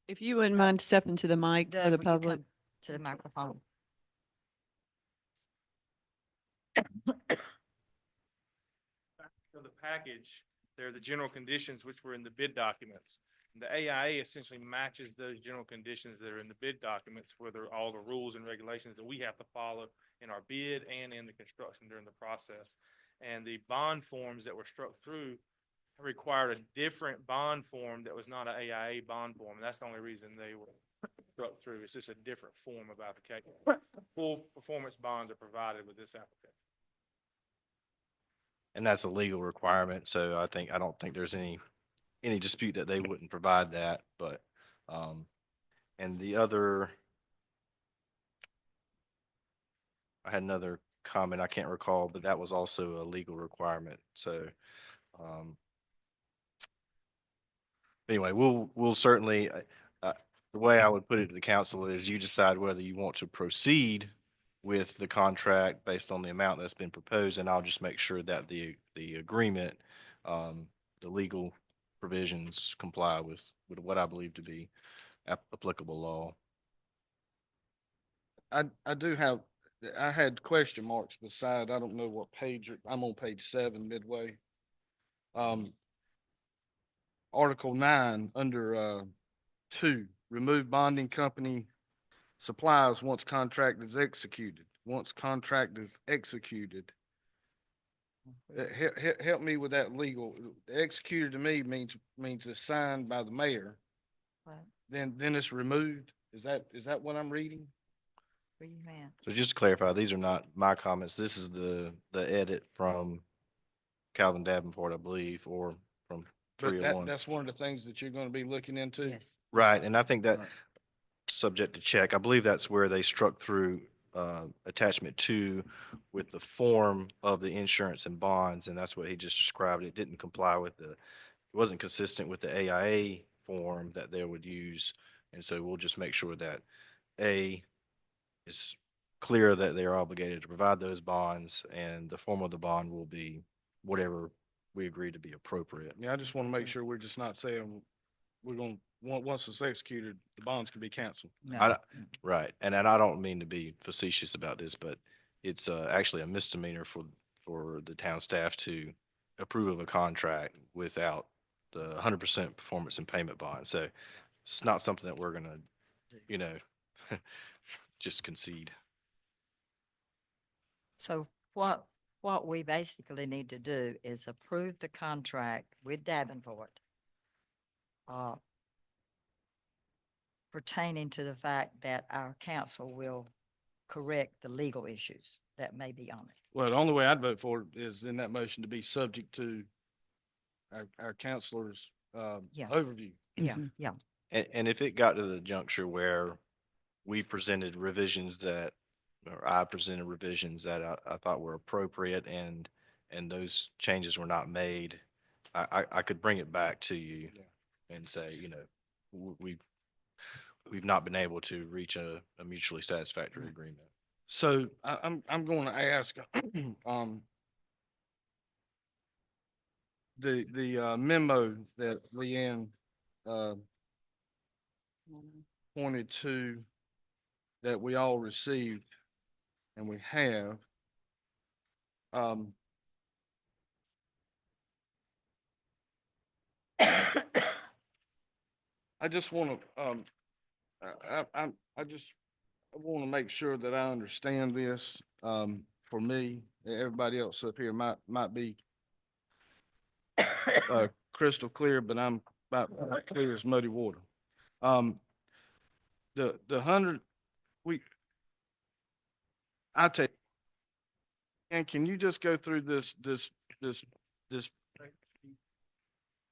If you wouldn't mind stepping to the mic Doug, for the will you come public. to the microphone. package, there are the general conditions which were in the bid documents. The AIA essentially matches those general conditions that are in the bid documents, whether all the rules and regulations that we have to follow in our bid and in the construction during the process. And the bond forms that were struck through required a different bond form that was not an AIA bond form. That's the only reason they were struck through. It's just a different form of application. Full performance bonds are provided with this application. And that's a legal requirement, so I don't think there's any dispute that they wouldn't provide that, but, and the other, I had another comment, I can't recall, but that was also a legal requirement, so, anyway, we'll certainly, the way I would put it to the council is you decide whether you want to proceed with the contract based on the amount that's been proposed, and I'll just make sure that the agreement, the legal provisions comply with what I believe to be applicable law. I had question marks beside, I don't know what page, I'm on page 7 midway. Article 9 under 2, remove bonding company supplies once contract is executed. Once contract is executed. Help me with that legal. Executed to me means it's signed by the mayor. What? Then it's removed. Is that what I'm reading? What do you mean? So just to clarify, these are not my comments. This is the edit from Calvin Davenport, I believe, or from But 301. that's one of the things that you're going to be looking into. Yes. Right, and I think that, Right. subject to check, I believe that's where they struck through attachment 2 with the form of the insurance and bonds, and that's what he just described. It didn't comply with it wasn't consistent with the AIA form that they would use, and so we'll just make sure that A is clear that they are obligated to provide those bonds, and the form of the bond will be whatever we agree to be appropriate. Yeah, I just want to make sure we're just not saying we're going, once it's executed, the bonds can be canceled. No. Right, and I don't mean to be facetious about this, but it's actually a misdemeanor for the town staff to approve of a contract without the 100% performance and payment bond. So it's not something that we're gonna, just concede. So what we basically need to do is approve the contract with Davenport pertaining to the fact that our council will correct the legal issues that may be on it. Well, the only way I'd vote for it is in that motion to be subject to our counselor's Yeah. overview. Yeah, yeah. And if it got to the juncture where we presented revisions or I presented revisions that I thought were appropriate and those changes were not made, I could bring it back to you and say, we've not been able to reach a mutually satisfactory agreement. So I'm going to ask, the memo that Leanne pointed to that we all received and we have, I just want to, I want to make sure that I understand this. For me, everybody else up here might be crystal clear, but I'm about clear as muddy water. The 100, I take, and can you just go through this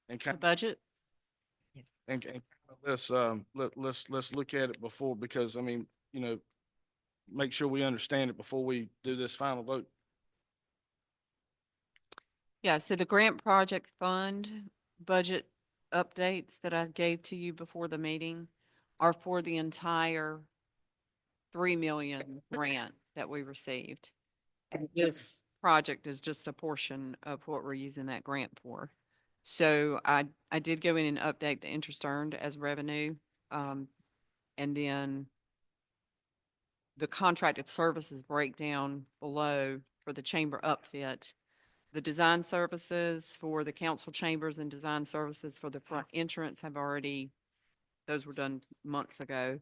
and kind Budget? and let's look at it before, because I mean, make sure we understand it before we do this final vote. Yeah, so the grant project fund budget updates that I gave to you before the meeting are for the entire 3 million grant that we received. And this project is just a portion of what we're using that grant for. So I did go in and update the interest earned as revenue. And then the contracted services breakdown below for the chamber upfit The design services for the council chambers and design services for the front entrance have already, those were done months ago.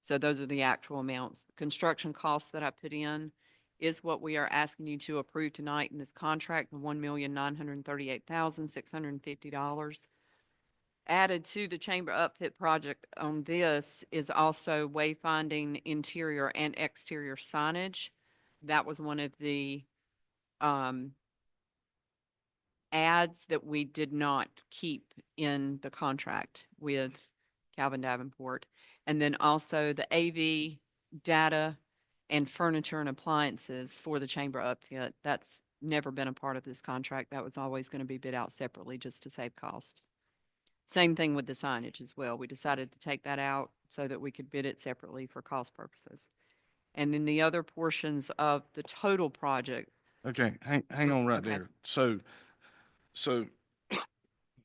So those are the actual amounts. Construction costs that I put in is what we are asking you to approve tonight in this contract, the $1,938,650. Added to the chamber upfit project on this is also wayfinding interior and exterior signage. That was one of the, ads that we did not keep in the contract with Calvin Davenport. And then also the AV data and furniture and appliances for the chamber upfit. That's never been a part of this contract. That was always going to be bid out separately just to save costs. Same thing with the signage as well. We decided to take that out so that we could bid it separately for cost purposes. And then the other portions of the total project. Okay, hang on right Okay. there. So,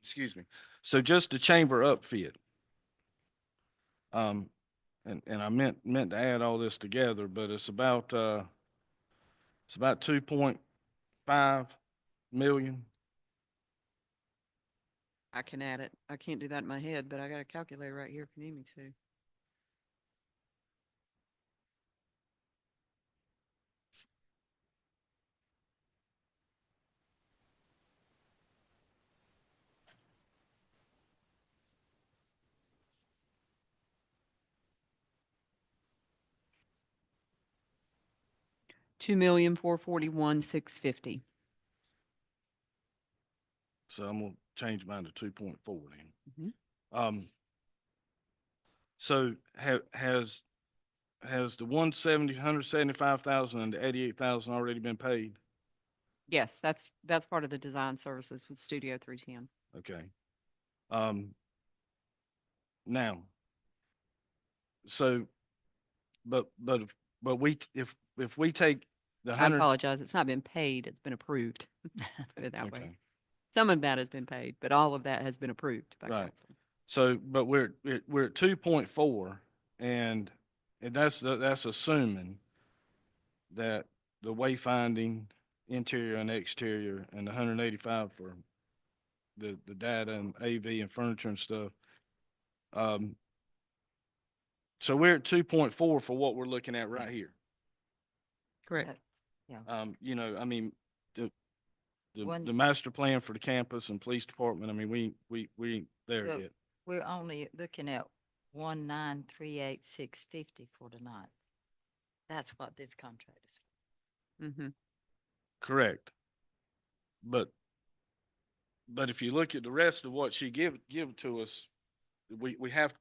excuse me. So just the chamber upfit. And I meant to add all this together, but it's about 2.5 million. I can add it. I can't do that in my head, but I got a calculator right here if you need me to. $2,441,650. So I'm gonna change mine to 2.4 then. Mhm. So has the 175,000 and the 88,000 already been paid? Yes, that's part of the design services with Studio 310. Okay. Now, so, but if we take the I 100. apologize. It's not been paid. It's been approved. Put it that way. Okay. Some of that has been paid, but all of that has been approved by Right. council. So, but we're at 2.4 and that's assuming that the wayfinding interior and exterior and the 185 for the data and AV and furniture and stuff. So we're at 2.4 for what we're looking at right here. Correct. You know, I mean, One- the master plan for the campus and police department, I mean, we ain't there Look, yet. We're only looking at 1,938,650 for tonight. That's what this contract is. Mm-hmm. Correct. But if you look at the rest of what she give to us, we have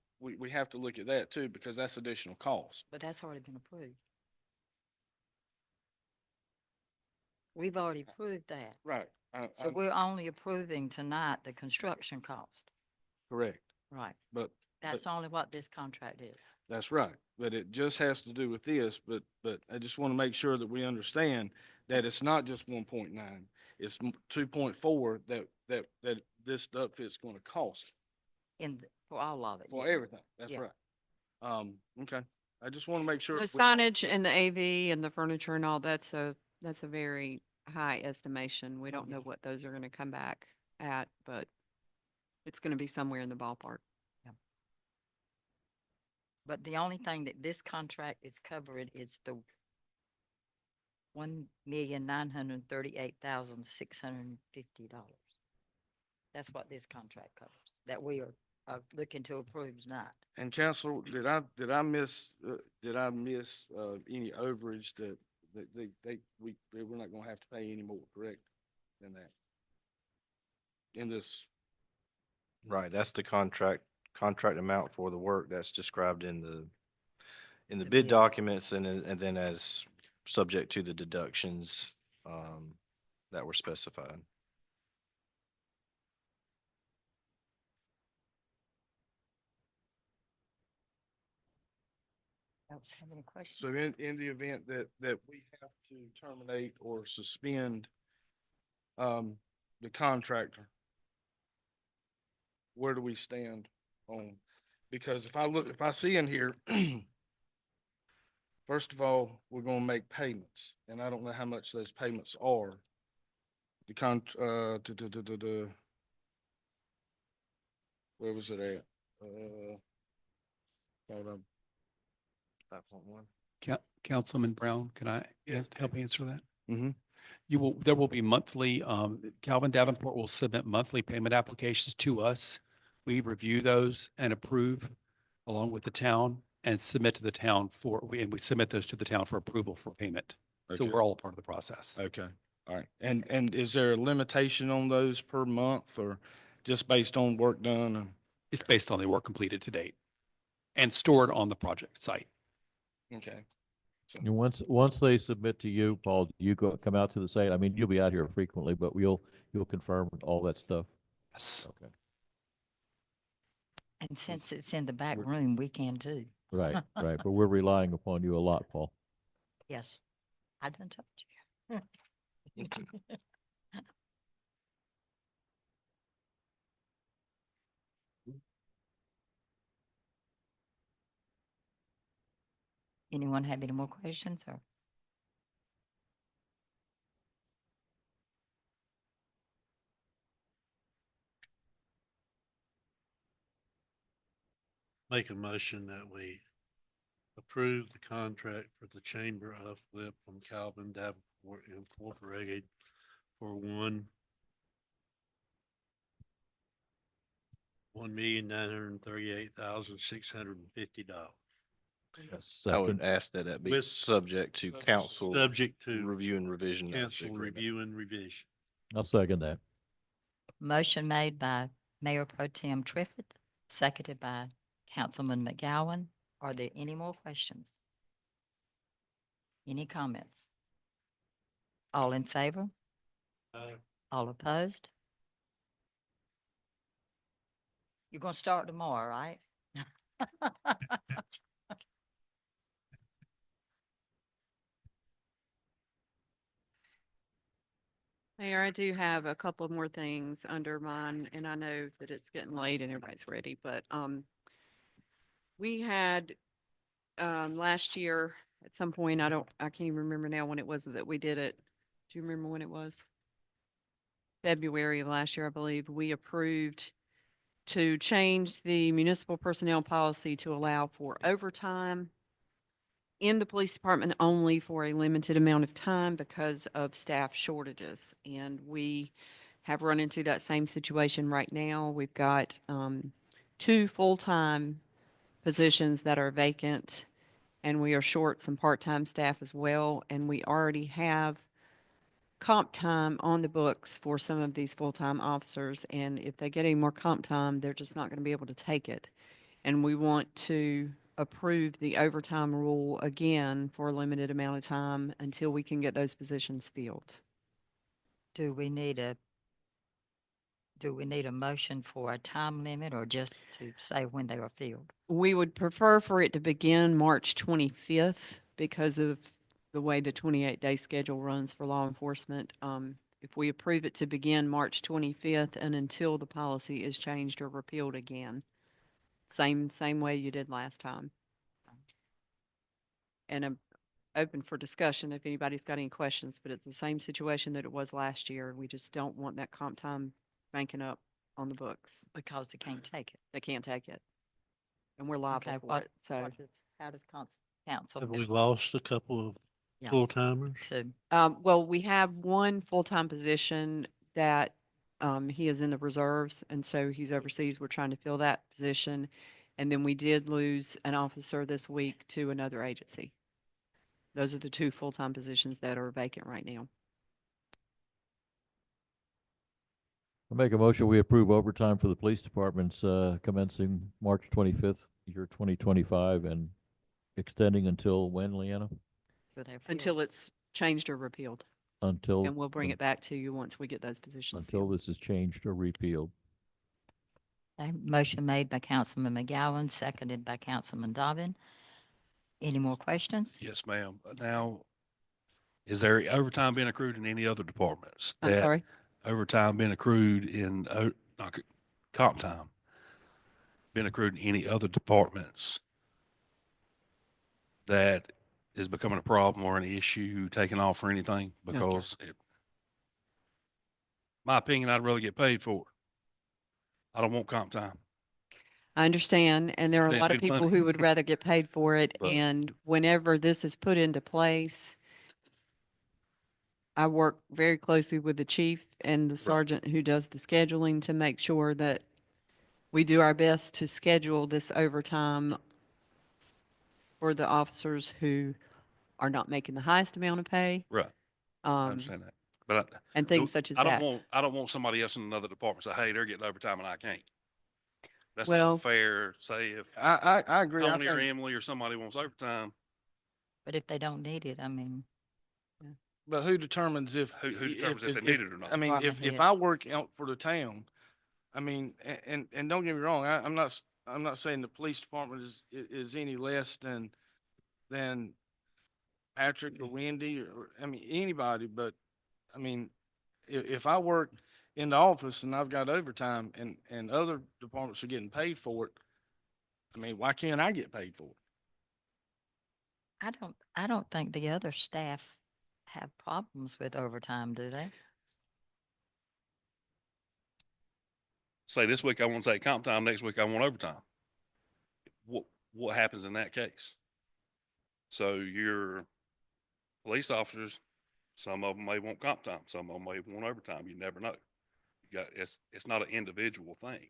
to look at that too, because that's additional cost. But that's already been approved. We've already approved that. Right. So we're only approving tonight the construction cost. Correct. Right. But That's only what this contract is. that's right. But it just has to do with this, but I just want to make sure that we understand that it's not just 1.9. It's 2.4 that this upfit's going to cost For all of it. for yeah. everything. That's Yeah. right. Okay. I just want to make sure. The signage and the AV and the furniture and all, that's a very high estimation. We don't know what those are going to come back at, but it's going to be somewhere in the ballpark. But the only thing that this contract is covering is the $1,938,650. That's what this contract covers, that we are looking to approve tonight. And council, did I miss any overage that we're not gonna have to pay any more, correct? Than that? In this, Right, that's the contract amount for the work that's described in the The bid bid. documents and then as subject to the deductions that were specified. Else have any questions? so in the event that we have to terminate or suspend the contractor, where do we stand on? Because if I see in here, first of all, we're gonna make payments, and I don't know how much those payments are. where was it at? Hold on. 5.1. Councilman Brown, can I help answer that? Mm-hmm. There will be monthly, Calvin Davenport will submit monthly payment applications to us. We review those and approve along with the town and submit to the town and we submit those to the town for approval for payment. So Okay. we're all a part of the process. Okay, all right. And is there a limitation on those per month or just based on work done? It's based on the work completed to date and stored on the project site. Okay. And once they submit to you, Paul, do you come out to the site? I mean, you'll be out here frequently, but you'll confirm all that stuff. Yes. Okay. And since it's in the back room, we can too. Right, right. But we're relying upon you a lot, Paul. Yes, I done told you. Anyone have any more questions or? Make a motion that we approve the contract for the chamber uplift from Calvin Davenport Incorporated for $1,938,650. I would Second. ask that that be With- subject to council Subject to review and revision of the council agreement. review and revision. I'll second that. Motion made by Mayor Pro Tem Triffitt, seconded by Councilman McGowan. Are there any more questions? Any comments? All in favor? All opposed? You're gonna start tomorrow, right? Mayor, I do have a couple more things under mine, and I know that it's getting late and everybody's ready, but, we had, last year, at some point, I can't even remember now when it was that we did it. Do you remember when it was? February of last year, I believe, we approved to change the municipal personnel policy to allow for overtime in the police department only for a limited amount of time because of staff shortages. And we have run into that same situation right now. We've got 2 full-time positions that are vacant, and we are short some part-time staff as well. And we already have comp time on the books for some of these full-time officers. And if they get any more comp time, they're just not going to be able to take it. And we want to approve the overtime rule again for a limited amount of time until we can get those positions filled. Do we need a motion for a time limit or just to say when they are filled? We would prefer for it to begin March 25th because of the way the 28-day schedule runs for law enforcement. If we approve it to begin March 25th and until the policy is changed or repealed again, same way you did last time. And I'm open for discussion if anybody's got any questions, but it's the same situation that it was last year. We just don't want that comp time banking up on the books. Because they can't take it. They can't take it. And we're liable Okay, for it, so. how does council? Have we lost a couple of Yeah. full-timers? Well, we have one full-time position that he is in the reserves, and so he's overseas. We're trying to fill that position. And then we did lose an officer this week to another agency. Those are the 2 full-time positions that are vacant right now. I make a motion, we approve overtime for the police departments, commencing March 25th, year 2025, and extending until when, Leanna? Until it's changed or repealed. Until. And we'll bring it back to you once we get those positions Until filled. this is changed or repealed. Okay, motion made by Councilman McGowan, seconded by Councilman Dobbin. Any more questions? Yes, ma'am. Now, is there overtime being accrued in any other departments? I'm that sorry? Overtime being accrued in, not comp time, been accrued in any other departments that is becoming a problem or an issue taking off or anything? No, sir. Because My opinion, I'd rather get paid for it. I don't want comp time. I understand, and there are a Spend lot of good people money. who would rather get paid for it, But- and whenever this is put into place, I work very closely with the chief and the sergeant who does the scheduling to make sure that we do our best to schedule this overtime for the officers who are not making the highest amount of pay, Right. I um, understand that. But and things such as that. I don't want somebody else in another department to say, hey, they're getting overtime and I can't. That's Well- not fair. Say if I agree. I Tony or think, Emily or somebody wants overtime, But if they don't need it, I mean, but who determines if? who determines if they need it or not? I mean, Department if head. I work out for the town, I mean, and don't get me wrong, I'm not saying the police department is any less than Patrick or Wendy or, I mean, anybody, but I mean, if I work in the office and I've got overtime and other departments are getting paid for it, I mean, why can't I get paid for it? I don't think the other staff have problems with overtime, do they? Say this week I want to take comp time, next week I want overtime. What happens in that case? So your police officers, some of them may want comp time, some of them may want overtime. You never know. It's not an individual thing.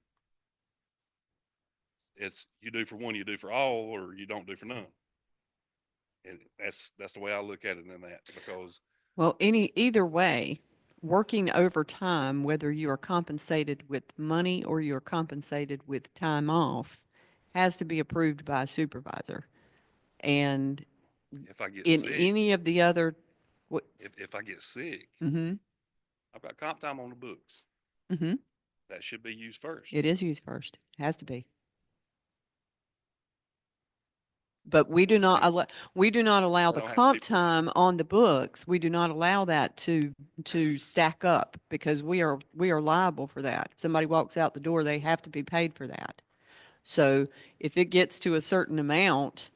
It's you do for one, you do for all, or you don't do for none. And that's the way I look at it in that, because Well, either way, working overtime, whether you are compensated with money or you're compensated with time off, has to be approved by a supervisor. And if I get in sick, any of the other, what, if I get sick, mm-hmm, I've got comp time on the books. mm-hmm, That should be used first. it is used first, has to be. But we do not allow I the don't have comp people- time on the books. We do not allow that to stack up because we are liable for that. If somebody walks out the door, they have to be paid for that. So if it gets to a certain amount,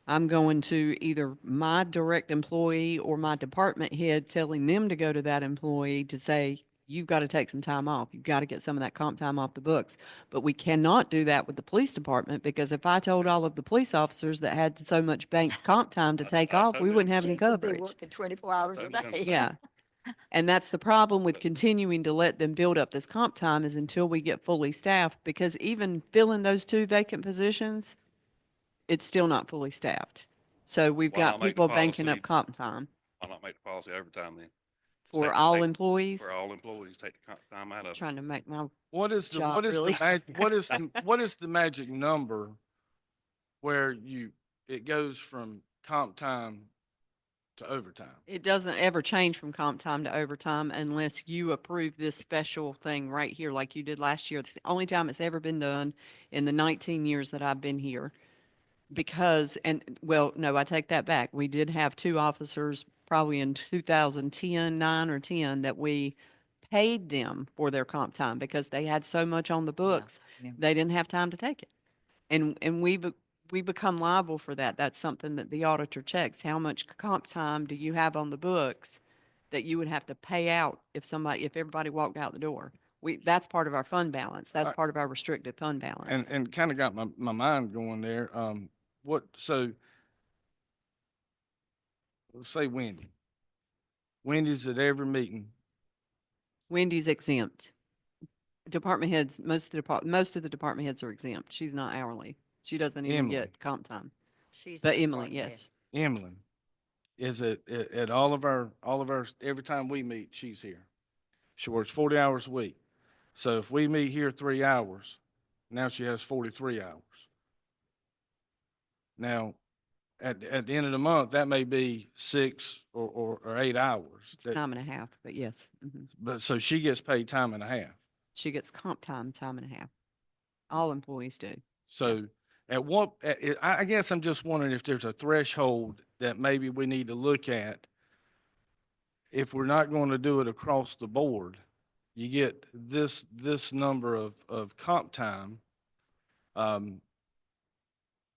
I'm going to either my direct employee or my department head telling them to go to that employee to say, you've got to take some time off. You've got to get some of that comp time off the books. But we cannot do that with the police department because if I told all of the police officers that had so much banked comp time to take I off, we totally wouldn't have any Chief would be coverage. working 24 hours a Totally day. understand. Yeah. And that's the problem with continuing to let them build up this comp time is until we get fully staffed, because even filling those 2 vacant positions, it's still not fully staffed. So we've Why not got make the people banking policy- up comp time Why not make the policy overtime then? for Take- all take- employees. For all employees, take the comp time out of it. Trying to make my, What is the, Job, what is really. the, what is the magic number where it goes from comp time to overtime? it doesn't ever change from comp time to overtime unless you approve this special thing right here like you did last year. It's the only time it's ever been done in the 19 years that I've been here. Because, well, no, I take that back. We did have 2 officers probably in 2010, 9 or 10, that we paid them for their comp time because they had so much on the books, yeah. they didn't have time to take it. And we become liable for that. That's something that the auditor checks. How much comp time do you have on the books that you would have to pay out if everybody walked out the door? That's part of our fund balance. That's part of our restricted fund balance. And kind of got my mind going there. So let's say Wendy. Wendy's at every meeting. Wendy's exempt. Department heads, most of the department heads are exempt. She's not hourly. She doesn't even Emily. get comp time. She's But the Emily, department head. yes. Emily is at all of our, every time we meet, she's here. She works 40 hours a week. So if we meet here 3 hours, now she has 43 hours. Now, at the end of the month, that may be 6 or 8 hours. It's time and a half, but yes. Mhm. But so she gets paid time and a half. She gets comp time, time and a half. All employees do. So I guess I'm just wondering if there's a threshold that maybe we need to look at. If we're not going to do it across the board, you get this number of comp time,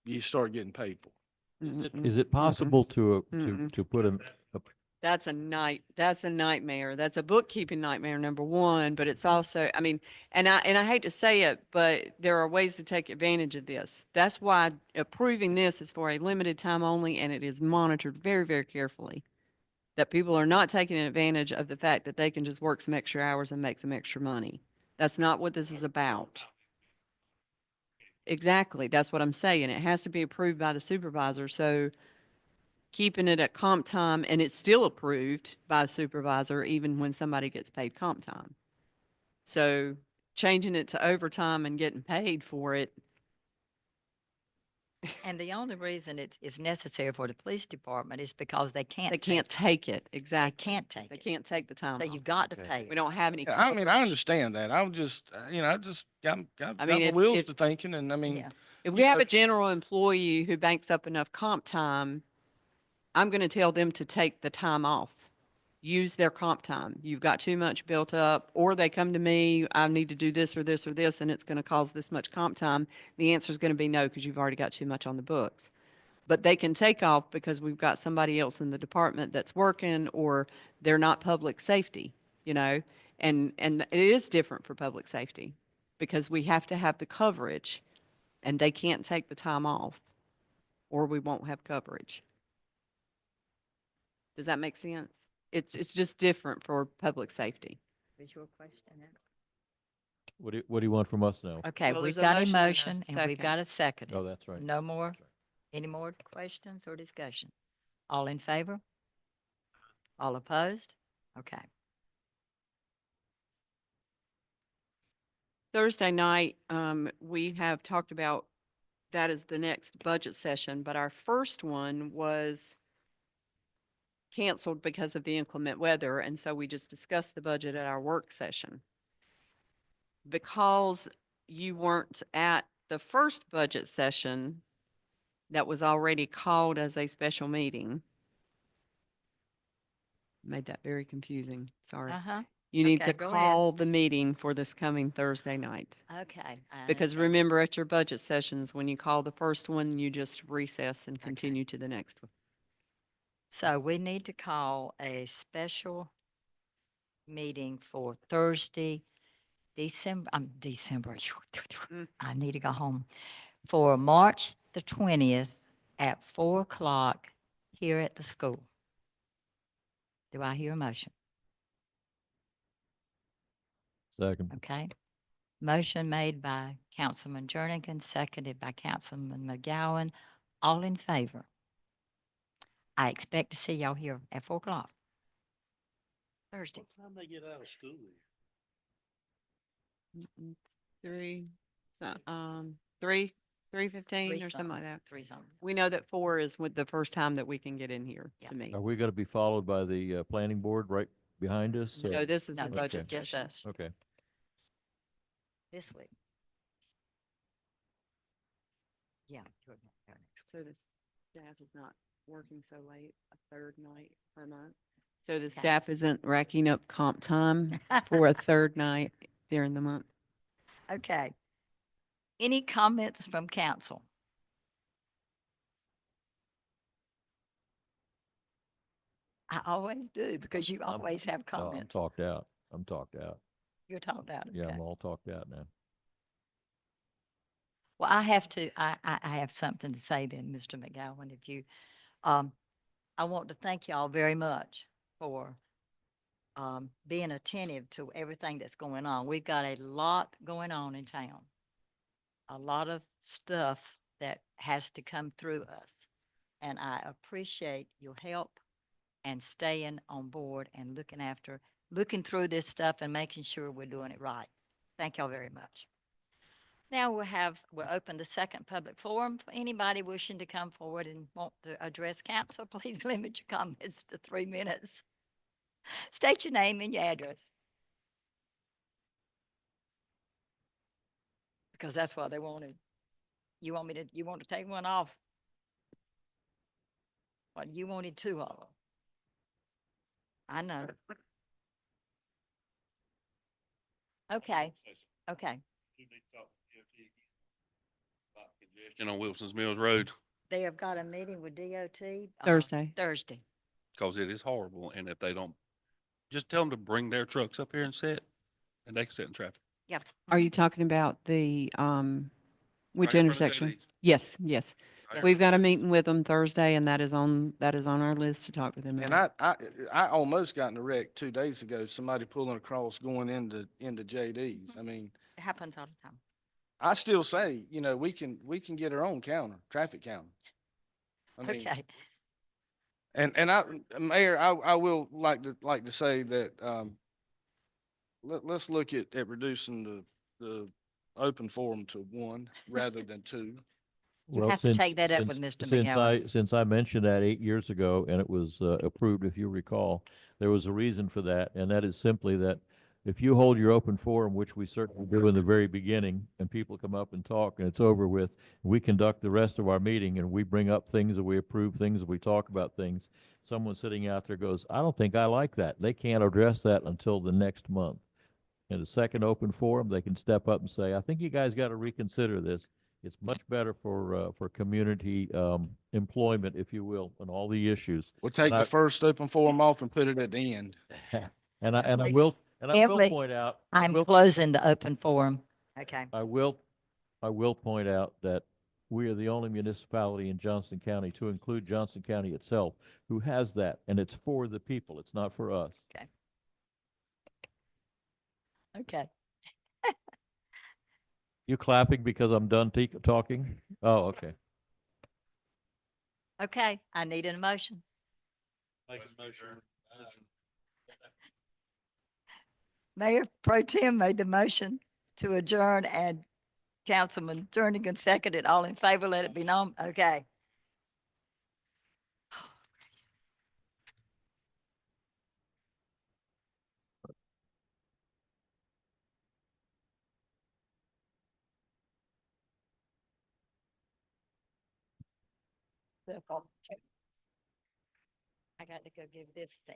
you start getting paid for. Mm-mm. Is it possible to Mm-mm. put That's a nightmare. That's a bookkeeping nightmare, number one, but it's also, I mean, and I hate to say it, but there are ways to take advantage of this. That's why approving this is for a limited time only, and it is monitored very, very carefully. That people are not taking advantage of the fact that they can just work some extra hours and make some extra money. That's not what this is about. Exactly. That's what I'm saying. It has to be approved by the supervisor. So keeping it at comp time, and it's still approved by a supervisor even when somebody gets paid comp time. So changing it to overtime and getting paid for it, And the only reason it's necessary for the police department is because they can't. they can't take it. They Exactly. can't take They it. can't take the time So off. you've got to Okay. pay We it. don't have any. Yeah, I mean, I coverage. understand that. I'm just, I just got I my mean, wheels if- to thinking, and I mean, Yeah. If we you have know- a general employee who banks up enough comp time, I'm going to tell them to take the time off. Use their comp time. You've got too much built up, or they come to me, I need to do this or this or this, and it's going to cause this much comp time. The answer is going to be no, because you've already got too much on the books. But they can take off because we've got somebody else in the department that's working, or they're not public safety, you know? And it is different for public safety because we have to have the coverage, and they can't take the time off, or we won't have coverage. Does that make sense? It's just different for public safety. Is your question? Ed? What do you want from us now? Okay, Well, we've there's a got a motion and a motion and we've second. got a second. Oh, that's right. No more, That's right. any more questions or discussion? All in favor? All opposed? Okay. Thursday night, we have talked about that is the next budget session, but our first one was canceled because of the inclement weather, and so we just discussed the budget at our work session. Because you weren't at the first budget session that was already called as a special meeting. Made that very confusing, sorry. Uh-huh. You need Okay, to go ahead. call the meeting for this coming Thursday night. Okay. I Because understand. remember, at your budget sessions, when you call the first one, you just recess and continue to the next one. So we need to call a special meeting for Thursday, December, I need to go home. For March the 20th at 4 o'clock here at the school. Do I hear a motion? Second. Okay. Motion made by Councilman Jernigan, seconded by Councilman McGowan. All in favor? I expect to see y'all here at 4 o'clock. Thursday. What time they get out of school? 3:15 or something like that. 3 something. We know that 4 is with the first time that we can get in here Yeah. to meet. Are we going to be followed by the planning board right behind us? No, this is No, a this budget is just session. us Okay. this week. Yeah. you're there next week. So the staff is not working so late, a third night per month. So the Okay. staff isn't racking up comp time for a third night during the month. Okay. Any comments from council? I always do because you always have No, I'm comments. talked out. I'm talked out. You're talked out. Yeah, okay. I'm all talked out now. Well, I have to, I have something to say then, Mr. McGowan, if you, I want to thank y'all very much for being attentive to everything that's going on. We've got a lot going on in town. A lot of stuff that has to come through us. And I appreciate your help and staying on board and looking through this stuff and making sure we're doing it right. Thank y'all very much. Now we'll open the second public forum. For anybody wishing to come forward and want to address council, please limit your comments to 3 minutes. State your name and your address. Because that's what they wanted. You want to take one off? What, you wanted 2 of them? I know. Okay, okay. Congestion on Wilson's Mills Road. They have got a meeting with DOT. Thursday. Thursday. because it is horrible. And if they don't, just tell them to bring their trucks up here and sit, and they can sit in traffic. Are you talking about the, which Right in front of intersection? JD's. Yes, yes. Right. We've got a meeting with them Thursday and that is on our list to talk with them And about. I almost got in a wreck 2 days ago, somebody pulling across going into JD's. I mean, It happens all the time. I still say, you know, we can get our own counter, traffic counter. I mean, Okay, and Mayor, I will like to say that, let's look at reducing the open forum to 1 rather than 2. you Well, have to since- take that up with since- Mr. Since McGowan. since I mentioned that 8 years ago and it was approved, if you recall, there was a reason for that, and that is simply that if you hold your open forum, which we certainly do in the very beginning, and people come up and talk and it's over with, we conduct the rest of our meeting and we bring up things and we approve things and we talk about things. Someone sitting out there goes, I don't think I like that. They can't address that until the next month. In the second open forum, they can step up and say, I think you guys got to reconsider this. It's much better for community, employment, if you will, and all the issues. We'll take And I- the first open forum off and put it at the end. And I will Emily, point out, I'm will- closing the open forum. Okay. I will point out that we are the only municipality in Johnston County, to include Johnston County itself, who has that, and it's for the people. It's not for us. Okay. You clapping because I'm done talking? Oh, okay. Okay, I need an emotion. Mayor Pro Tem made the motion to adjourn and Councilman Jernigan seconded. All in favor, let it be known. Okay. I got to go give this thing.